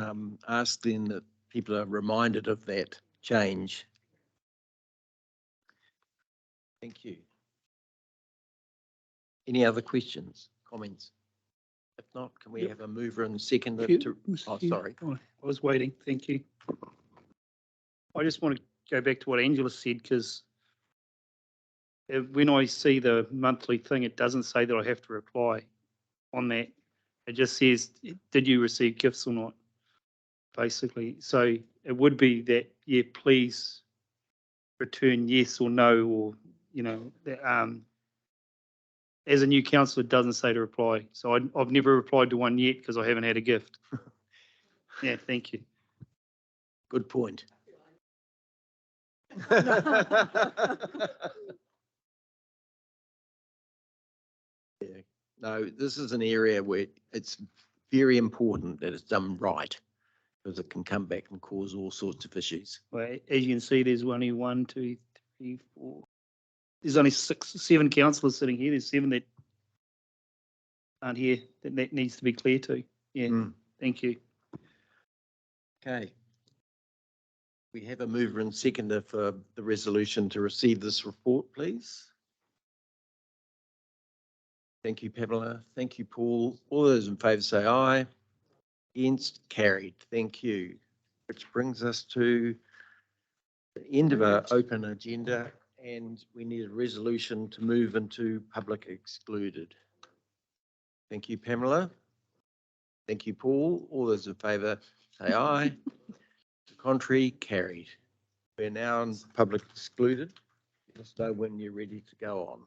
ask then that people are reminded of that change? Thank you. Any other questions, comments? If not, can we have a mover and seconder to, oh, sorry. I was waiting, thank you. I just want to go back to what Angela said, because when I see the monthly thing, it doesn't say that I have to reply on that. It just says, did you receive gifts or not? Basically, so it would be that, yeah, please return yes or no, or, you know, as a new councillor, it doesn't say to reply. So I've never replied to one yet because I haven't had a gift. Yeah, thank you. Good point. Yeah. No, this is an area where it's very important that it's done right, because it can come back and cause all sorts of issues. Well, as you can see, there's only 1, 2, 3, 4. There's only 7 councillors sitting here. There's 7 that aren't here that needs to be clear to. Yeah, thank you. Okay. We have a mover and seconder for the resolution to receive this report, please. Thank you, Pamela. Thank you, Paul. All those in favour say aye. Against, carried. Thank you. Which brings us to the end of our open agenda and we need a resolution to move into public excluded. Thank you, Pamela. Thank you, Paul. All those in favour, say aye. The contrary, carried. We're now in public excluded. Let us know when you're ready to go on.